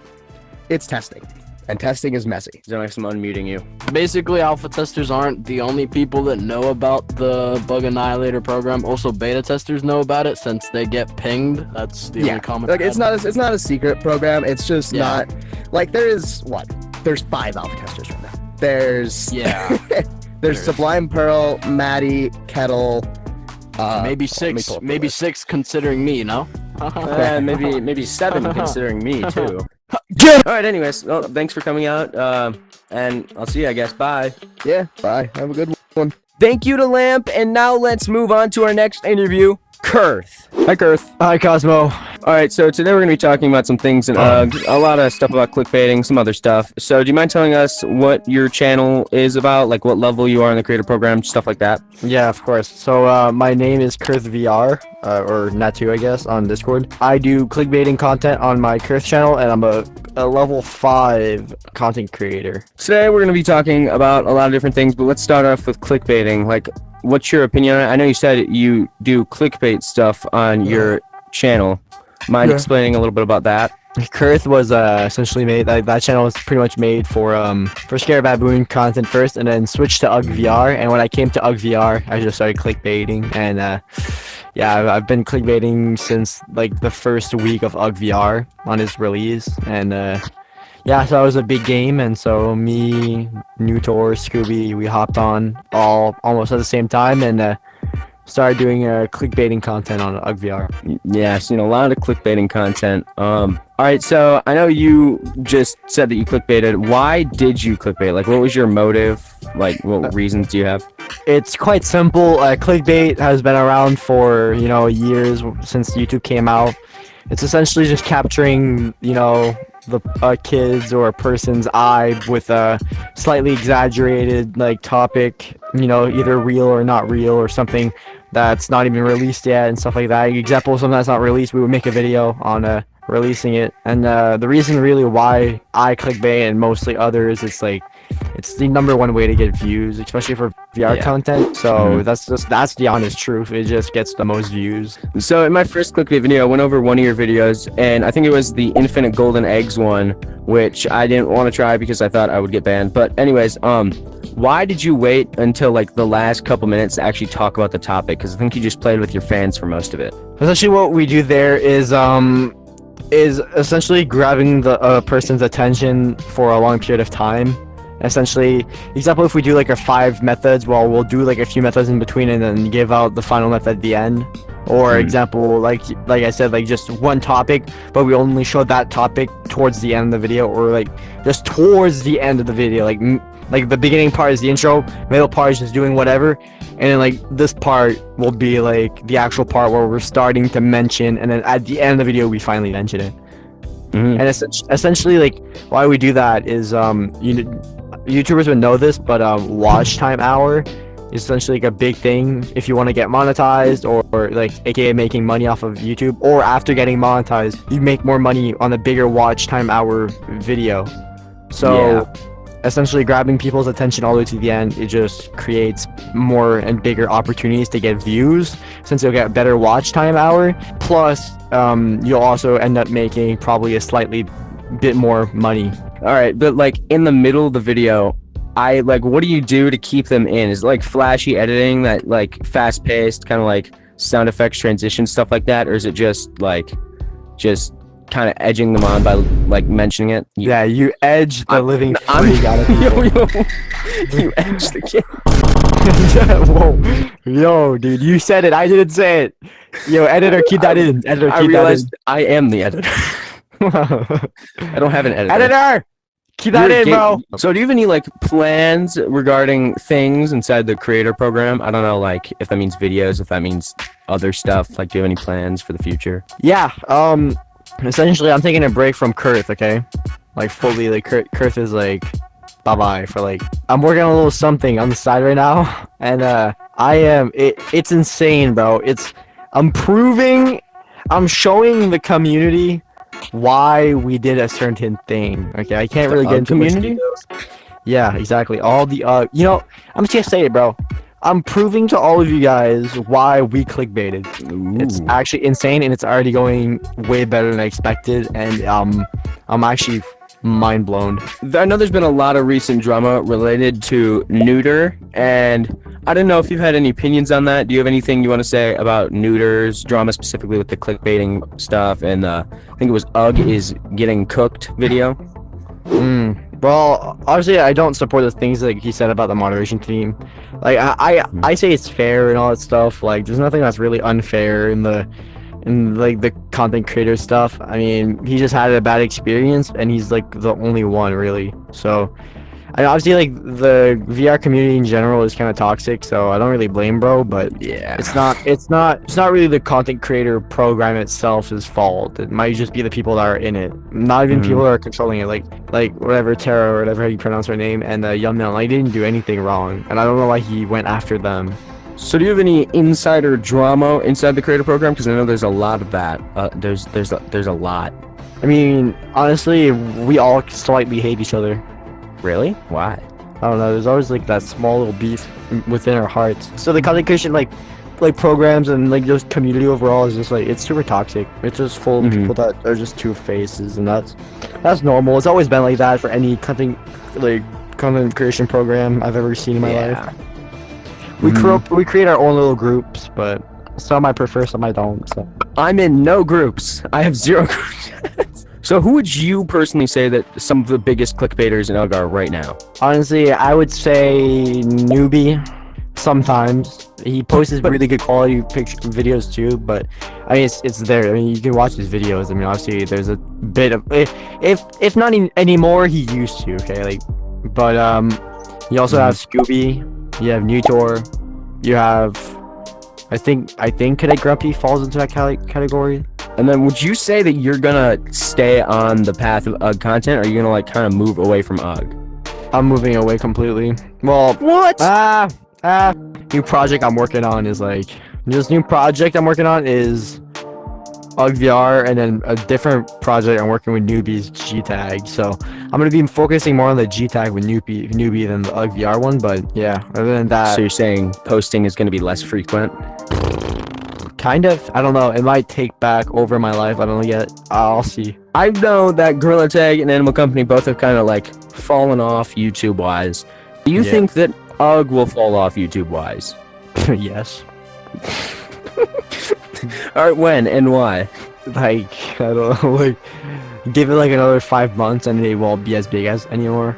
It's testing. And testing is messy. Zonex, I'm unmuting you. Basically, alpha testers aren't the only people that know about the Bug Annihilator program. Also, beta testers know about it since they get pinged. That's the only common. Like it's not a secret program. It's just Yeah. not like there's 5 alpha testers right now. There's there's Sublime Pearl, Maddie, Kettle, maybe let me six, pull up the maybe list. 6 considering me. No. Maybe 7 considering me too. All right. Anyways, well, thanks for coming out. And I'll see you. I guess. Bye. Yeah, bye. Have a good one. Thank you to Lamp, and now let's move on to our next interview, Kurth. Hi, Kurth. Hi, Cosmo. All right, so today we're going to be talking about some things, and a lot of stuff about clickbaiting, some other stuff. So do you mind telling us what your channel is about, like what level you are in the creator program, stuff like that? Yeah, of course. So my name is Kurth VR, or Natu, I guess, on Discord. I do clickbaiting content on my Kurth channel, and I'm a level 5 content creator. Today we're going to be talking about a lot of different things, but let's start off with clickbaiting. Like, what's your opinion on it? I know you said you do clickbait stuff on your channel. Mind explaining a little bit about that? Kurth was essentially made, that channel was pretty much made for Scare Baboon content first, and then switched to UG VR. And when I came to UG VR, I just started clickbaiting, and yeah, I've been clickbaiting since like the first week of UG VR on its release, and yeah, so that was a big game, and so me, Neutor, Scooby, we hopped on all almost at the same time, and started doing clickbaiting content on UG VR. Yeah, I've seen a lot of clickbaiting content. All right, so I know you just said that you clickbaited. Why did you clickbait? Like, what was your motive? Like, what reasons do you have? It's quite simple. Clickbait has been around for, years since YouTube came out. It's essentially just capturing, the kid's or a person's eye with a slightly exaggerated topic, either real or not real, or something that's not even released yet and stuff like that. Example of something that's not released, we would make a video on releasing it. And the reason really why I clickbait and mostly others, it's the #1 way to get views, especially for VR content. So that's the honest truth. It just gets the most views. So in my first clickbait video, I went over one of your videos, and I think it was the infinite golden eggs one, which I didn't want to try because I thought I would get banned. But anyways, why did you wait until like the last couple minutes to actually talk about the topic? Because I think you just played with your fans for most of it. Essentially, what we do there is essentially grabbing the person's attention for a long period of time. Essentially, example, if we do like our 5 methods, well, we'll do like a few methods in between and then give out the final method at the end. Or example, like I said, like just one topic, but we only show that topic towards the end of the video, or like just towards the end of the video. Like the beginning part is the intro, middle part is just doing whatever, and then like this part will be like the actual part where we're starting to mention, and then at the end of the video we finally mention it. And essentially, like why we do that is YouTubers would know this, but watch time hour is essentially like a big thing if you want to get monetized, or like aka making money off of YouTube, or after getting monetized you make more money on a bigger watch time hour video. So essentially grabbing people's attention all the way to the end, it just creates more and bigger opportunities to get views, since you'll get better watch time hour, plus you'll also end up making probably a slightly bit more money. All right, but like in the middle of the video, what do you do to keep them in? Is it like flashy editing, that like fast paced kind of like sound effects, transition, stuff like that, or is it just kind of edging them on by like mentioning it? Yeah, you edge the living freak out of people. You edge the kid. Whoa, yo, dude, you said it. I didn't say it. Yo, editor, keep that in. Editor, keep I realized I am the editor. I don't have an editor. Editor, Keep that You're a in, bro. So do you have any like plans regarding things inside the creator program? I don't know, like if that means videos, if that means other stuff. Like, do you have any plans for the future? Yeah. Essentially, I'm taking a break from Kurth. Okay, like fully. Like Kurth is like bye bye for like. I'm working on a little something on the side right now, and I am. It's insane, bro. I'm showing the community why we did a certain thing. Okay, I can't really get into community. details. Yeah, exactly. All the I'm just gonna say it, bro. I'm proving to all of you guys why we clickbaited. It's actually insane, and it's already going way better than I expected, and I'm actually mind blown. I know there's been a lot of recent drama related to Neutor, and I don't know if you've had any opinions on that. Do you have anything you want to say about Neutor's drama, specifically with the clickbaiting stuff? And I think it was Ugg is getting cooked video. Well, obviously, I don't support the things like he said about the moderation team. Like, I say it's fair and all that stuff. Like, there's nothing that's really unfair in like the content creator stuff. I mean, he just had a bad experience, and he's like the only one really. So, obviously, like the VR community in general is kind of toxic. So I don't really blame bro, but Yeah. it's not really the content creator program itself's fault. It might just be the people that are in it. Not even people that are controlling it. Like whatever Tara or whatever you pronounce her name, and Young Man. Like, didn't do anything wrong, and I don't know why he went after them. So do you have any insider drama inside the creator program? Because I know there's a lot of that. There's a lot. I mean, honestly, we all slightly hate each other. Really? Why? I don't know. There's always like that small little beef within our hearts. So the content creation like programs and like just community overall is just like it's super toxic. It's just full of people that are just two faces, and that's normal. It's always been like that for any content creation program I've ever seen in my life. We create our own little groups, but some I prefer, some I don't. So I'm in no groups. I have 0 groups. So who would you personally say that some of the biggest clickbaiters in UG are right now? Honestly, I would say Nubi. Sometimes he posts really good quality videos too, but I mean it's there. I mean you can watch his videos. I mean obviously there's a bit of if not anymore he used to. Okay, but you also have Scooby. You have Neutor. You have I think Cadet Grumpy falls into that category. And then would you say that you're gonna stay on the path of UG content, or are you gonna like kind of move away from UG? I'm moving away completely. Well, what? New project I'm working on is UG VR, and then a different project I'm working with Nubi's G tag. So I'm gonna be focusing more on the G tag with Nubi than the UG VR one. But yeah, other than that, So you're saying posting is gonna be less frequent? kind of. I don't know. It might take back over my life. I don't know yet. I'll see. I know that Gorilla Tag and Animal Company both have kind of like fallen off YouTube wise. Do you think that UG will fall off YouTube wise? Yes. Alright, when and why? Like, I don't know. Like, give it like another 5 months, and it won't be as big as anymore.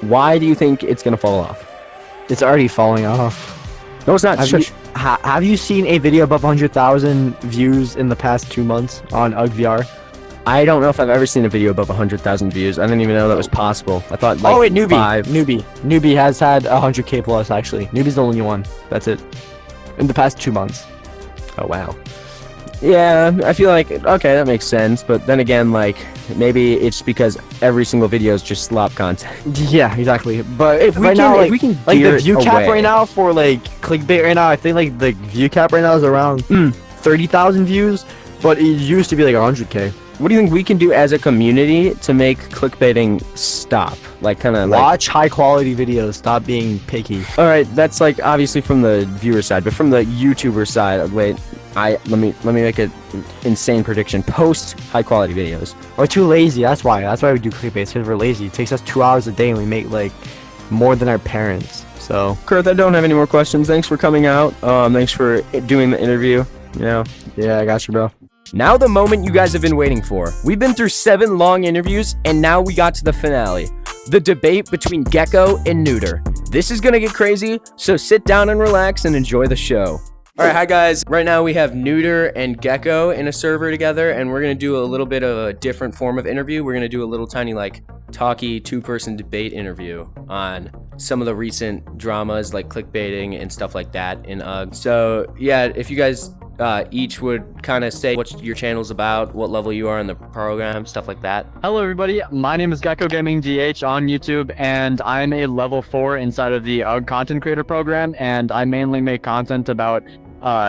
Why do you think it's gonna fall off? It's already falling off. No, it's not. Have you seen a video above 100,000 views in the past 2 months on UG VR? I don't know if I've ever seen a video above 100,000 views. I didn't even know that was possible. I thought like Nubi has had 100k plus actually. Nubi's the only one. That's it. In the past 2 months. Oh wow. Yeah, I feel like okay, that makes sense. But then again, like maybe it's because every single video is just slop content. Yeah, exactly. But if we can like gear the view it cap away. right now for like clickbait right now, I think like the view cap right now is around 30,000 views, but it used to be like 100k. What do you think we can do as a community to make clickbaiting stop? Like kind of watch high quality videos. Stop being picky. All right, that's like obviously from the viewer side, but from the YouTuber side, wait, let me make an insane prediction. Post high quality videos. We're too lazy. That's why we do clickbait. Because we're lazy. It takes us 2 hours a day, and we make like more than our parents. So, Kurth, I don't have any more questions. Thanks for coming out. Thanks for doing the interview. Yeah, I got you, bro. Now the moment you guys have been waiting for. We've been through 7 long interviews, and now we got to the finale. The debate between Gecko and Neutor. This is gonna get crazy, so sit down and relax and enjoy the show. Alright, hi guys. Right now we have Neutor and Gecko in a server together, and we're gonna do a little bit of a different form of interview. We're gonna do a little tiny like talky two-person debate interview on some of the recent dramas like clickbaiting and stuff like that in UG. So yeah, if you guys each would kind of say what your channel's about, what level you are in the program, stuff like that. Hello everybody, my name is Gecko Gaming DH on YouTube, and I'm a level 4 inside of the UG content creator program, and I mainly make content about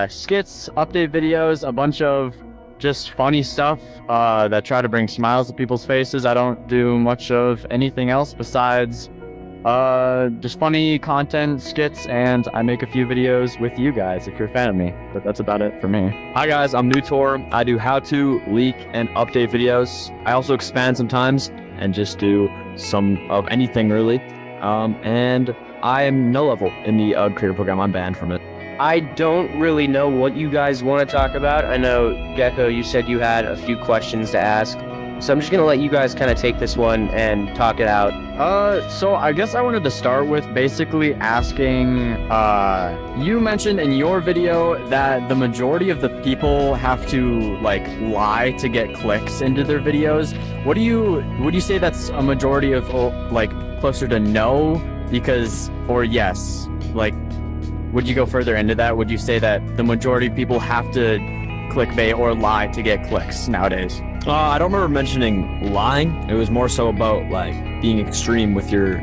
skits, update videos, a bunch of just funny stuff that try to bring smiles to people's faces. I don't do much of anything else besides just funny content, skits, and I make a few videos with you guys if you're a fan of me, but that's about it for me. Hi guys, I'm Neutor. I do how-to, leak, and update videos. I also expand sometimes and just do some of anything really. And I am no level in the creator program. I'm banned from it. I don't really know what you guys want to talk about. I know, Gecko, you said you had a few questions to ask. So I'm just going to let you guys kind of take this one and talk it out. So I guess I wanted to start with basically asking, you mentioned in your video that the majority of the people have to like lie to get clicks into their videos. Would you say that's a majority of like closer to no? Because, or yes, like, would you go further into that? Would you say that the majority of people have to clickbait or lie to get clicks nowadays? I don't remember mentioning lying. It was more so about like being extreme with your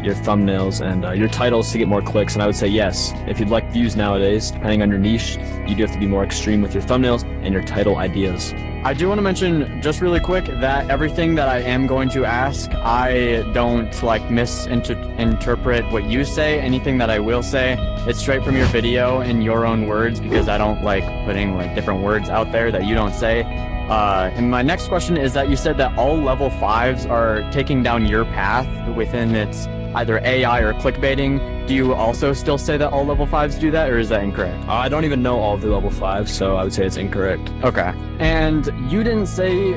thumbnails and your titles to get more clicks. And I would say yes, if you'd like views nowadays, depending on your niche, you do have to be more extreme with your thumbnails and your title ideas. I do want to mention just really quick that everything that I am going to ask, I don't like misinterpret what you say. Anything that I will say, it's straight from your video in your own words, because I don't like putting like different words out there that you don't say. And my next question is that you said that all level 5s are taking down your path within its either AI or clickbaiting. Do you also still say that all level 5s do that, or is that incorrect? I don't even know all of the level 5s, so I would say it's incorrect. Okay. And you didn't say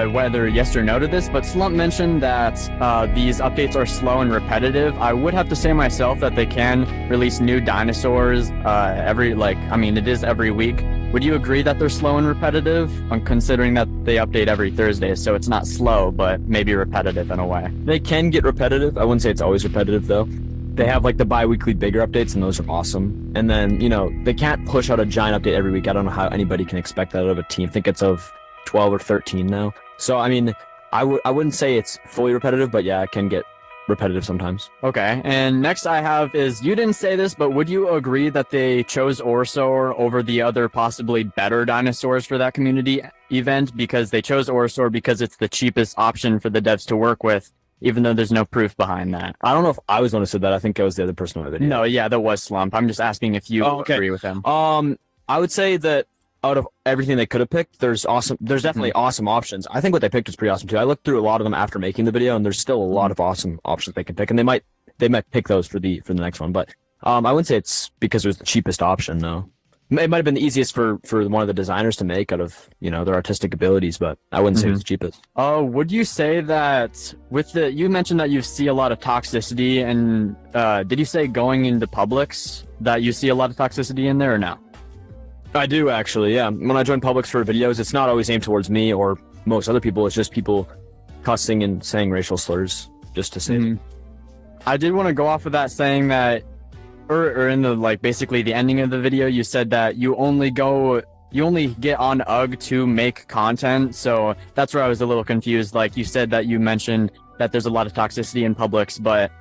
whether yes or no to this, but Slump mentioned that these updates are slow and repetitive. I would have to say myself that they can release new dinosaurs it is every week. Would you agree that they're slow and repetitive, considering that they update every Thursday, so it's not slow, but maybe repetitive in a way? They can get repetitive. I wouldn't say it's always repetitive, though. They have, like, the bi-weekly bigger updates, and those are awesome. And then, they can't push out a giant update every week. I don't know how anybody can expect that out of a team. I think it's of 12 or 13 now. So, I mean, I wouldn't say it's fully repetitive, but yeah, it can get repetitive sometimes. Okay, and next I have is, you didn't say this, but would you agree that they chose Orsaur over the other possibly better dinosaurs for that community event, because they chose Orsaur because it's the cheapest option for the devs to work with, even though there's no proof behind that? I don't know if I was the one who said that. I think I was the other person on the video. No, yeah, that was Slump. I'm just asking if you agree with him. I would say that out of everything they could have picked, there's definitely awesome options. I think what they picked was pretty awesome too. I looked through a lot of them after making the video, and there's still a lot of awesome options they can pick, and they might pick those for the next one. But I wouldn't say it's because it was the cheapest option. No, it might have been the easiest for one of the designers to make out of their artistic abilities, but I wouldn't say it was the cheapest. Would you say that you mentioned that you see a lot of toxicity, and did you say going into Publix that you see a lot of toxicity in there, or no? I do, actually, yeah. When I join Publix for videos, it's not always aimed towards me or most other people. It's just people cussing and saying racial slurs just to say. I did want to go off of that, saying that, or in the basically the ending of the video, you said that you only get on UG to make content. So that's where I was a little confused. Like, you said that you mentioned that there's a lot of toxicity in Publix, but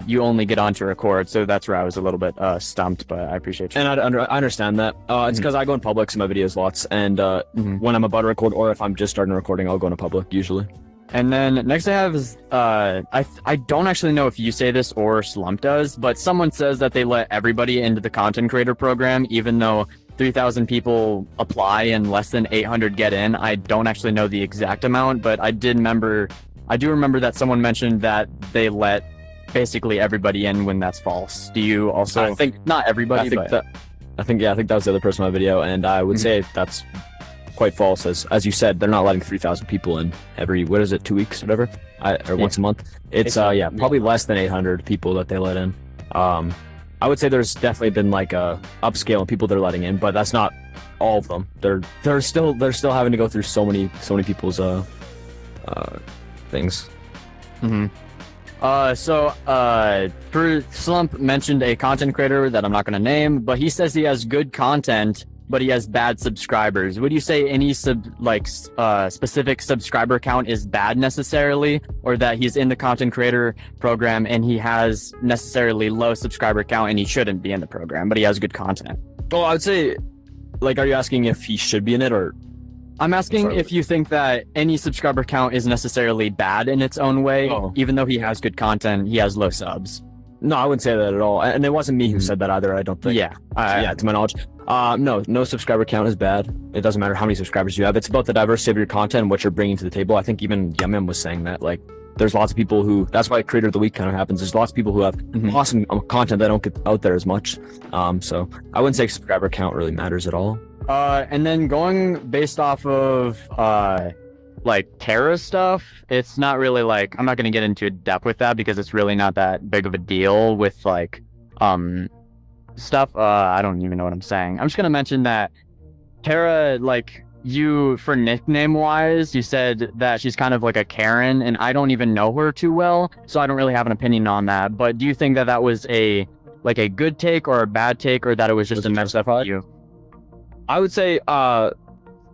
you only get on to record, so that's where I was a little bit stumped, but I appreciate you. And I understand that. It's because I go in Publix in my videos lots, and when I'm about to record, or if I'm just starting recording, I'll go into Public usually. And then next I have is, I don't actually know if you say this or Slump does, but someone says that they let everybody into the content creator program, even though 3,000 people apply and less than 800 get in. I don't actually know the exact amount, but I do remember that someone mentioned that they let basically everybody in, when that's false. Do you also? I think not everybody. I think that was the other person on my video, and I would say that's quite false. As you said, they're not letting 3,000 people in every 2 weeks, whatever, or once a month. It's probably less than 800 people that they let in. I would say there's definitely been like a upscale in people they're letting in, but that's not all of them. They're still having to go through so many people's things. Slump mentioned a content creator that I'm not going to name, but he says he has good content, but he has bad subscribers. Would you say any specific subscriber count is bad necessarily, or that he's in the content creator program and he has necessarily low subscriber count and he shouldn't be in the program, but he has good content? Well, I would say, like, are you asking if he should be in it, or? I'm asking if you think that any subscriber count is necessarily bad in its own way, even though he has good content, he has low subs. No, I wouldn't say that at all. And it wasn't me who said that either, I don't think. Yeah. To my knowledge. No subscriber count is bad. It doesn't matter how many subscribers you have. It's about the diversity of your content and what you're bringing to the table. I think even Yum was saying that, like, there's lots of people who, that's why Creator of the Week kind of happens. There's lots of people who have awesome content that don't get out there as much. So I wouldn't say subscriber count really matters at all. And then going based off of like Terra stuff, it's not really like, I'm not going to get into depth with that because it's really not that big of a deal with like stuff. I don't even know what I'm saying. I'm just going to mention that Terra, like, you, for nickname wise, you said that she's kind of like a Karen, and I don't even know her too well, so I don't really have an opinion on that. But do you think that was a good take or a bad take, or that it was just a mess up for you? I would say,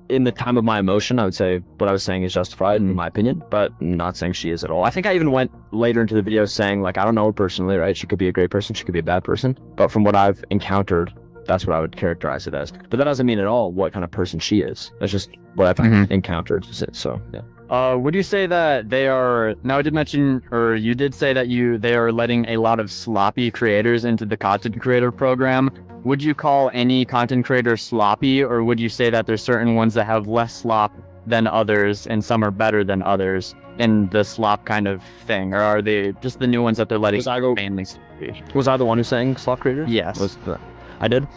in the time of my emotion, I would say what I was saying is justified in my opinion, but I'm not saying she is at all. I think I even went later into the video saying, like, I don't know her personally, right? She could be a great person, she could be a bad person, but from what I've encountered, that's what I would characterize it as. But that doesn't mean at all what kind of person she is. That's just what I've encountered. So, yeah. Would you say that they are, now I did mention, or you did say that they are letting a lot of sloppy creators into the content creator program. Would you call any content creator sloppy, or would you say that there's certain ones that have less slop than others and some are better than others in the slop kind of thing? Or are they just the new ones that they're letting mainly sloppy? Was I the one who's saying slop creator? Yes. I did.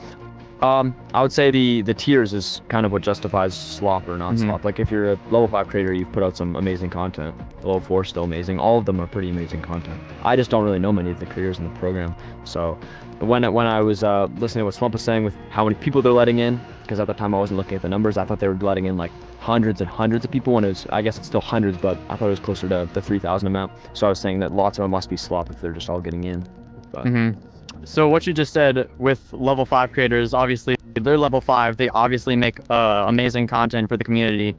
I would say the tiers is kind of what justifies slop or non-slop. Like, if you're a level 5 creator, you've put out some amazing content. Level 4 still amazing. All of them are pretty amazing content. I just don't really know many of the creators in the program. So when I was listening to what Slump was saying with how many people they're letting in, because at the time I wasn't looking at the numbers, I thought they were letting in like hundreds and hundreds of people, when it was, I guess it's still hundreds, but I thought it was closer to the 3,000 amount. So I was saying that lots of them must be slop if they're just all getting in. But So what you just said with level 5 creators, obviously they're level 5, they obviously make amazing content for the community.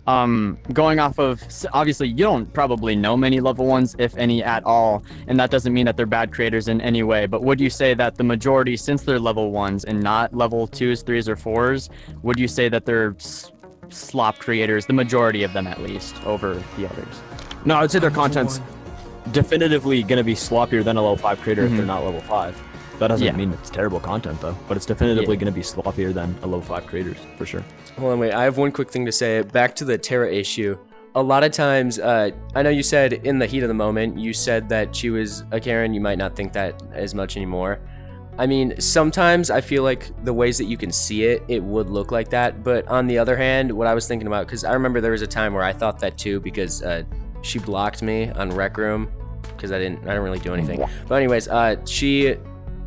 Going off of, obviously you don't probably know many level 1s, if any at all, and that doesn't mean that they're bad creators in any way, but would you say that the majority, since they're level 1s and not level 2s, 3s, or 4s, would you say that they're slop creators, the majority of them at least, over the others? No, I would say their content's definitively going to be sloppier than a level 5 creator if they're not level 5. That doesn't mean it's terrible content though, but it's definitively going to be sloppier than a level 5 creators, for sure. Hold on, wait, I have one quick thing to say. Back to the Terra issue. A lot of times, I know you said in the heat of the moment, you said that she was a Karen. You might not think that as much anymore. I mean, sometimes I feel like the ways that you can see it, it would look like that. But on the other hand, what I was thinking about, because I remember there was a time where I thought that too, because she blocked me on Rec Room because I didn't really do anything. But anyways, she,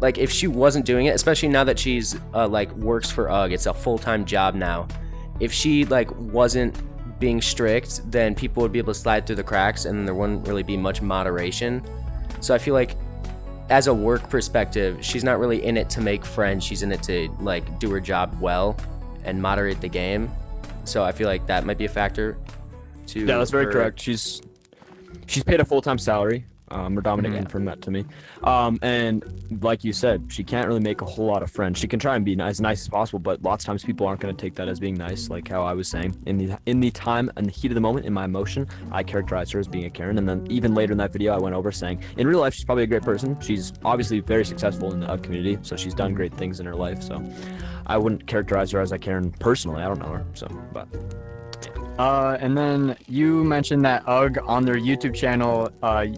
like, if she wasn't doing it, especially now that she's like works for UGG, it's a full-time job now. If she like wasn't being strict, then people would be able to slide through the cracks, and there wouldn't really be much moderation. So I feel like, as a work perspective, she's not really in it to make friends. She's in it to like do her job well and moderate the game. So I feel like that might be a factor. Yeah, that's very correct. She's paid a full-time salary. Dominic confirmed that to me. And like you said, she can't really make a whole lot of friends. She can try and be as nice as possible, but lots of times people aren't going to take that as being nice, like how I was saying. In the time and the heat of the moment, in my emotion, I characterized her as being a Karen. And then even later in that video, I went over saying, in real life, she's probably a great person. She's obviously very successful in the UGG community, so she's done great things in her life. So I wouldn't characterize her as a Karen personally. I don't know her, so, but... And then you mentioned that UGG on their YouTube channel,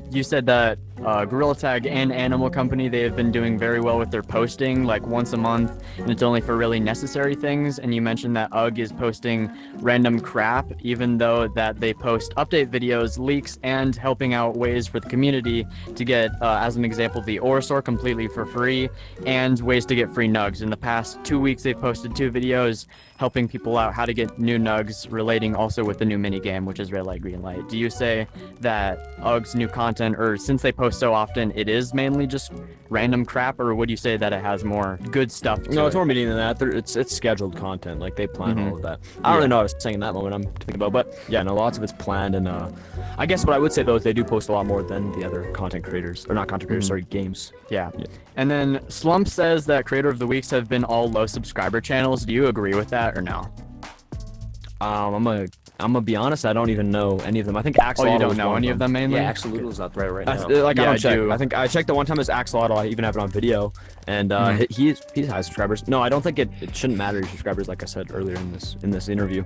you said that Gorilla Tag and Animal Company, they have been doing very well with their posting, like once a month, and it's only for really necessary things. And you mentioned that UGG is posting random crap, even though that they post update videos, leaks, and helping out ways for the community to get, as an example, the Orosaur completely for free, and ways to get free nugs. In the past 2 weeks, they've posted 2 videos helping people out how to get new nugs, relating all also with the new mini game, which is red light, green light. Do you say that UG's new content, or since they post so often, it is mainly just random crap, or would you say that it has more good stuff to No, it? it's more meaty than that. It's scheduled content. Like, they plan all of that. I don't really know what I was saying in that moment. I'm thinking about, but yeah, no, lots of it's planned. And I guess what I would say though is they do post a lot more than the other content creators, or not content creators, sorry, games. Yeah. And then Slump says that Creator of the Weeks have been all low subscriber channels. Do you agree with that or no? I'm gonna be honest. I don't even know any of them. I think Axolootl. Oh, you don't was know one any of them mainly? Yeah, Axolootl's up right now. Like, Yeah, I I don't check. do. I think I checked the one time as Axolootl. I even have it on video, and he's high subscribers. No, I don't think it shouldn't matter your subscribers. Like I said earlier in this interview,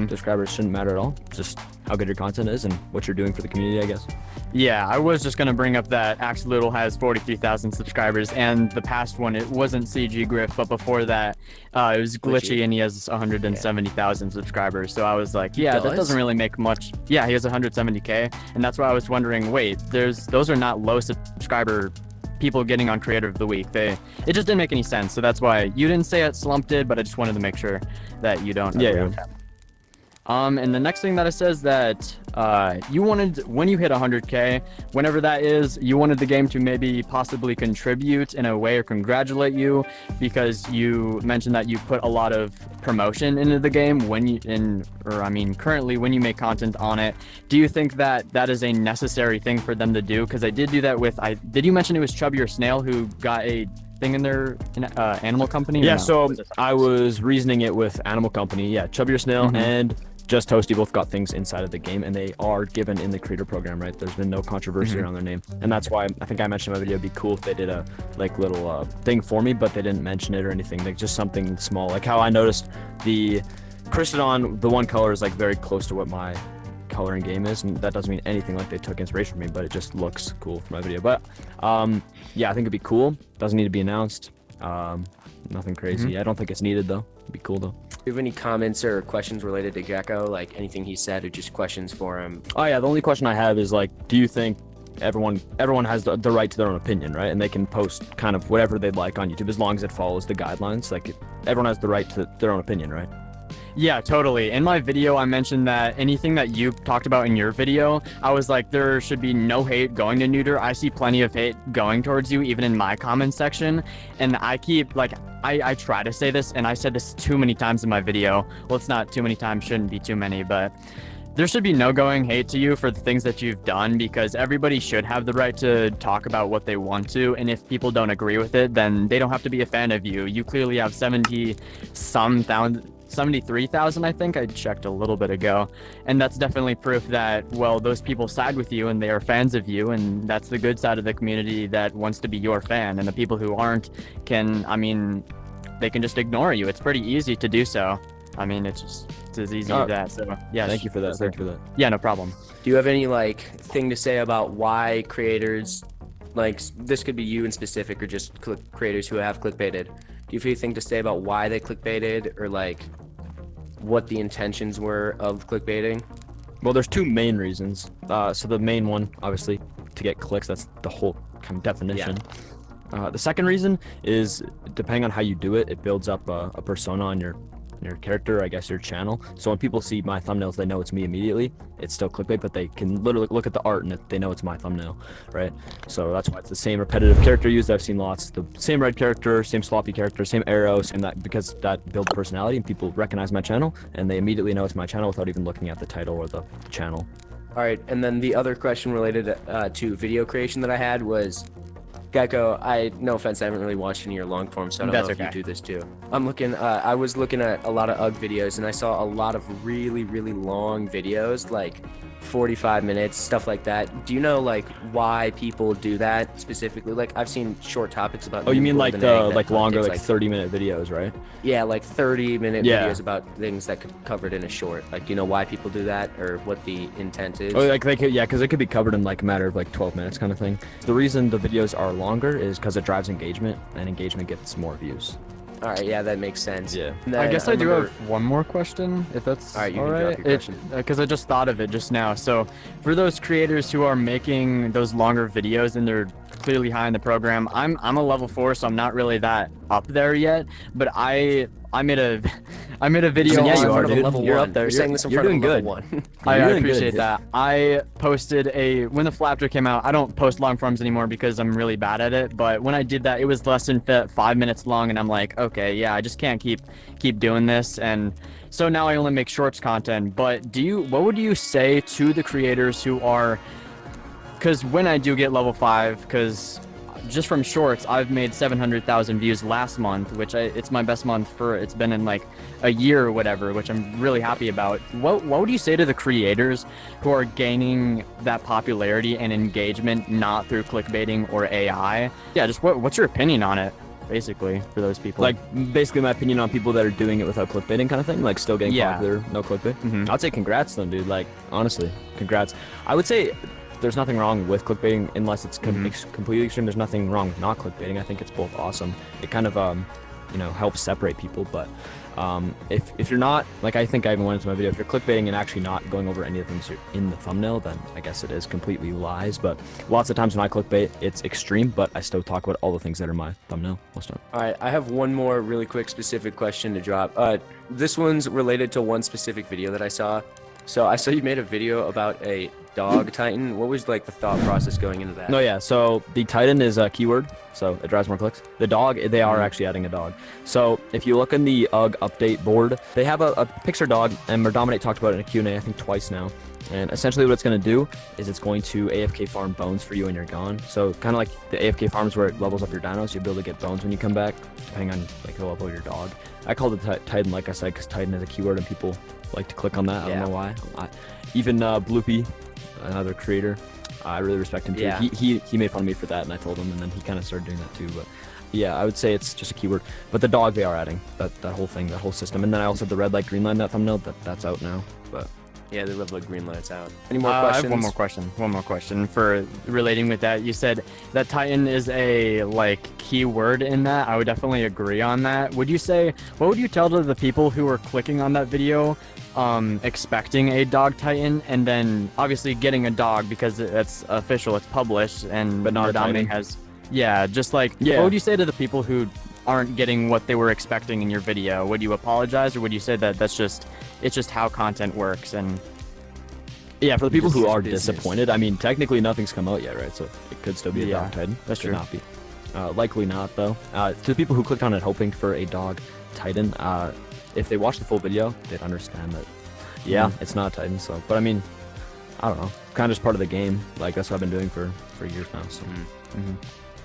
subscribers shouldn't matter at all. Just how good your content is and what you're doing for the community, I guess. Yeah, I was just gonna bring up that Axolootl has 43,000 subscribers, and the past one, it wasn't CG Griff, but before that, it was Glitchy, and he has 170,000 subscribers. So I was like, yeah, that doesn't really make much. Yeah, he has 170K, and that's why I was wondering, wait, those are not low subscriber people getting on Creator of the Week. It just didn't make any sense. So that's why you didn't say it, Slump did, but I just wanted to make sure that you don't agree with that. And the next thing that it says that you wanted, when you hit 100K, whenever that is, you wanted the game to maybe possibly contribute in a way or congratulate you, because you mentioned that you put a lot of promotion into the game currently when you make content on it. Do you think that that is a necessary thing for them to do? Because I did do that with, did you mention it was Chubby or Snail who got a thing in their animal company? Yeah, so I was reasoning it with Animal Company. Yeah, Chubby or Snail and Just Toasty both got things inside of the game, and they are given in the creator program, right? There's been no controversy around their name, and that's why I think I mentioned in my video, it'd be cool if they did a little thing for me, but they didn't mention it or anything. Like, just something small, like how I noticed the Crystodon, the one color is like very close to what my color in game is, and that doesn't mean anything like they took inspiration from me, but it just looks cool for my video. But yeah, I think it'd be cool. Doesn't need to be announced. Nothing crazy. I don't think it's needed though. It'd be cool though. Do you have any comments or questions related to Gecko, like anything he said, or just questions for him? Oh yeah, the only question I have is like, do you think everyone has the right to their own opinion, right? And they can post kind of whatever they'd like on YouTube as long as it follows the guidelines. Like, everyone has the right to their own opinion, right? Yeah, totally. In my video, I mentioned that anything that you talked about in your video, I was like, there should be no hate going to Neutor. I see plenty of hate going towards you, even in my comment section. And I keep, like, I try to say this, and I said this too many times in my video. Well, it's not too many times, shouldn't be too many, but there should be no going hate to you for the things that you've done, because everybody should have the right to talk about what they want to, and if people don't agree with it, then they don't have to be a fan of you. You clearly have 73,000, I think. I checked a little bit ago, and that's definitely proof that, well, those people side with you and they are fans of you, and that's the good side of the community that wants to be your fan. And the people who aren't they can just ignore you. It's pretty easy to do so. I mean, it's as easy as that. So yeah, Thank you for that. Thank you for that. Yeah, no problem. Do you have any like thing to say about why creators, like this could be you in specific, or just creators who have clickbaited? Do you have anything to say about why they clickbaited, or like what the intentions were of clickbaiting? Well, there's two main reasons. So the main one, obviously, to get clicks. That's the whole kind of definition. The second reason is, depending on how you do it, it builds up a persona on your character, I guess your channel. So when people see my thumbnails, they know it's me immediately. It's still clickbait, but they can literally look at the art and they know it's my thumbnail, right? So that's why it's the same repetitive character used. I've seen lots. The same red character, same sloppy character, same arrow, same that, because that builds personality, and people recognize my channel and they immediately know it's my channel without even looking at the title or the channel. All right, and then the other question related to video creation that I had was, Gecko, no offense, I haven't really watched any of your long form, so I don't know if you do this too. I was looking at a lot of UG videos, and I saw a lot of really, really long videos, like 45 minutes, stuff like that. Do you know like why people do that specifically? Like, I've seen short topics about. Oh, you mean like the longer, like 30-minute videos, right? Yeah, like 30-minute videos about things that could be covered in a short. Like, do you know why people do that, or what the intent is? Oh, like they could, yeah, because it could be covered in like a matter of like 12 minutes, kind of thing. The reason the videos are longer is because it drives engagement, and engagement gets more views. All right, yeah, that makes sense. Yeah. I guess I do have one more question, if that's all right. You can drop your question. Because I just thought of it just now. So for those creators who are making those longer videos and they're clearly high in the program. I'm a level 4, so I'm not really that up there yet. But I made a video. Yeah, you on- are, dude. Level You're one. up there. You're saying this in You're front of doing a good. level 1. I You're doing appreciate good. that. I posted when the Flapper came out. I don't post long forms anymore because I'm really bad at it. But when I did that, it was less than 5 minutes long, and I'm like, okay, yeah, I just can't keep doing this. And so now I only make shorts content. But what would you say to the creators who are? Because when I do get level 5, because just from shorts, I've made 700,000 views last month, which it's my best month it's been in like a year or whatever, which I'm really happy about. What would you say to the creators who are gaining that popularity and engagement not through clickbaiting or AI? Yeah, just what's your opinion on it, basically, for those people? Like, basically my opinion on people that are doing it without clickbaiting kind of thing, like still getting popular, no clickbait. I'd say congrats to them, dude. Like, honestly, congrats. I would say there's nothing wrong with clickbaiting unless it's completely extreme. There's nothing wrong with not clickbaiting. I think it's both awesome. It kind of helps separate people. But if you're not, like, I think I even went into my video, if you're clickbaiting and actually not going over any of the things in the thumbnail, then I guess it is completely lies. But lots of times when I clickbait, it's extreme, but I still talk about all the things that are my thumbnail most of the time. All right, I have one more really quick specific question to drop. This one's related to one specific video that I saw. So I saw you made a video about a dog titan. What was like the thought process going into that? No, yeah. So the Titan is a keyword, so it drives more clicks. The dog, they are actually adding a dog. So if you look in the UG update board, they have a picture dog, and Dominate talked about it in a Q&A, I think twice now. And essentially what it's going to do is it's going to AFK farm bones for you when you're gone. So kind of like the AFK farms where it levels up your dinos, you'll be able to get bones when you come back, depending on like the level of your dog. I called it Titan, like I said, because Titan is a keyword and people like to click on that. I don't know why. Even Bloopy, another creator, I really respect him too. Yeah. He made fun of me for that, and I told him, and then he kind of started doing that too. But yeah, I would say it's just a keyword. But the dog, they are adding that whole thing, that whole system. And then I also had the red light, green light, that thumbnail, that's out now. But yeah, the red light, green light's out. Any more questions? I have one more question for relating with that. You said that Titan is a like keyword in that. I would definitely agree on that. What would you tell to the people who are clicking on that video expecting a dog Titan and then obviously getting a dog because it's official, it's published, but not a Titan. has what would you say to the people who aren't getting what they were expecting in your video? Would you apologize, or would you say that it's just how content works? And yeah, for the people who are disappointed, I mean, technically nothing's come out yet, right? So it could still be a dog Titan. That's true. Not be. Likely not, though. To the people who clicked on it hoping for a dog Titan, if they watch the full video, they'd understand that, it's not a Titan. So, but I mean, I don't know. Kind of just part of the game. Like, that's what I've been doing for years now. So.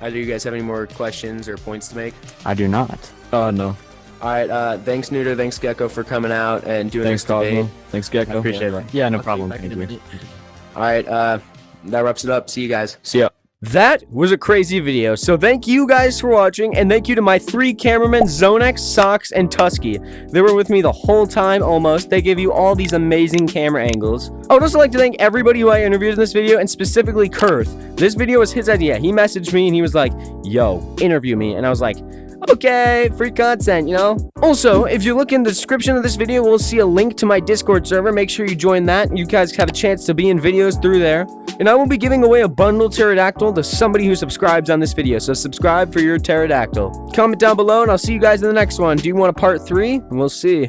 Either you guys have any more questions or points to make? I do not. No. All right, thanks Neutor, thanks Gecko for coming out and doing Thanks, this debate. Cosmo. Thanks, Gecko. I appreciate it. Yeah, no problem. Thank you. All right, that wraps it up. See you guys. See ya. That was a crazy video, so thank you guys for watching, and thank you to my 3 cameramen, Zonex, Sox, and Tusky. They were with me the whole time, almost. They gave you all these amazing camera angles. I would also like to thank everybody who I interviewed in this video, and specifically Kurth. This video was his idea. He messaged me, and he was like, yo, interview me, and I was like, okay, free content, you know? Also, if you look in the description of this video, we'll see a link to my Discord server. Make sure you join that. You guys have a chance to be in videos through there. And I will be giving away a bundle pterodactyl to somebody who subscribes on this video. So subscribe for your pterodactyl. Comment down below, and I'll see you guys in the next one. Do you want a part 3? We'll see.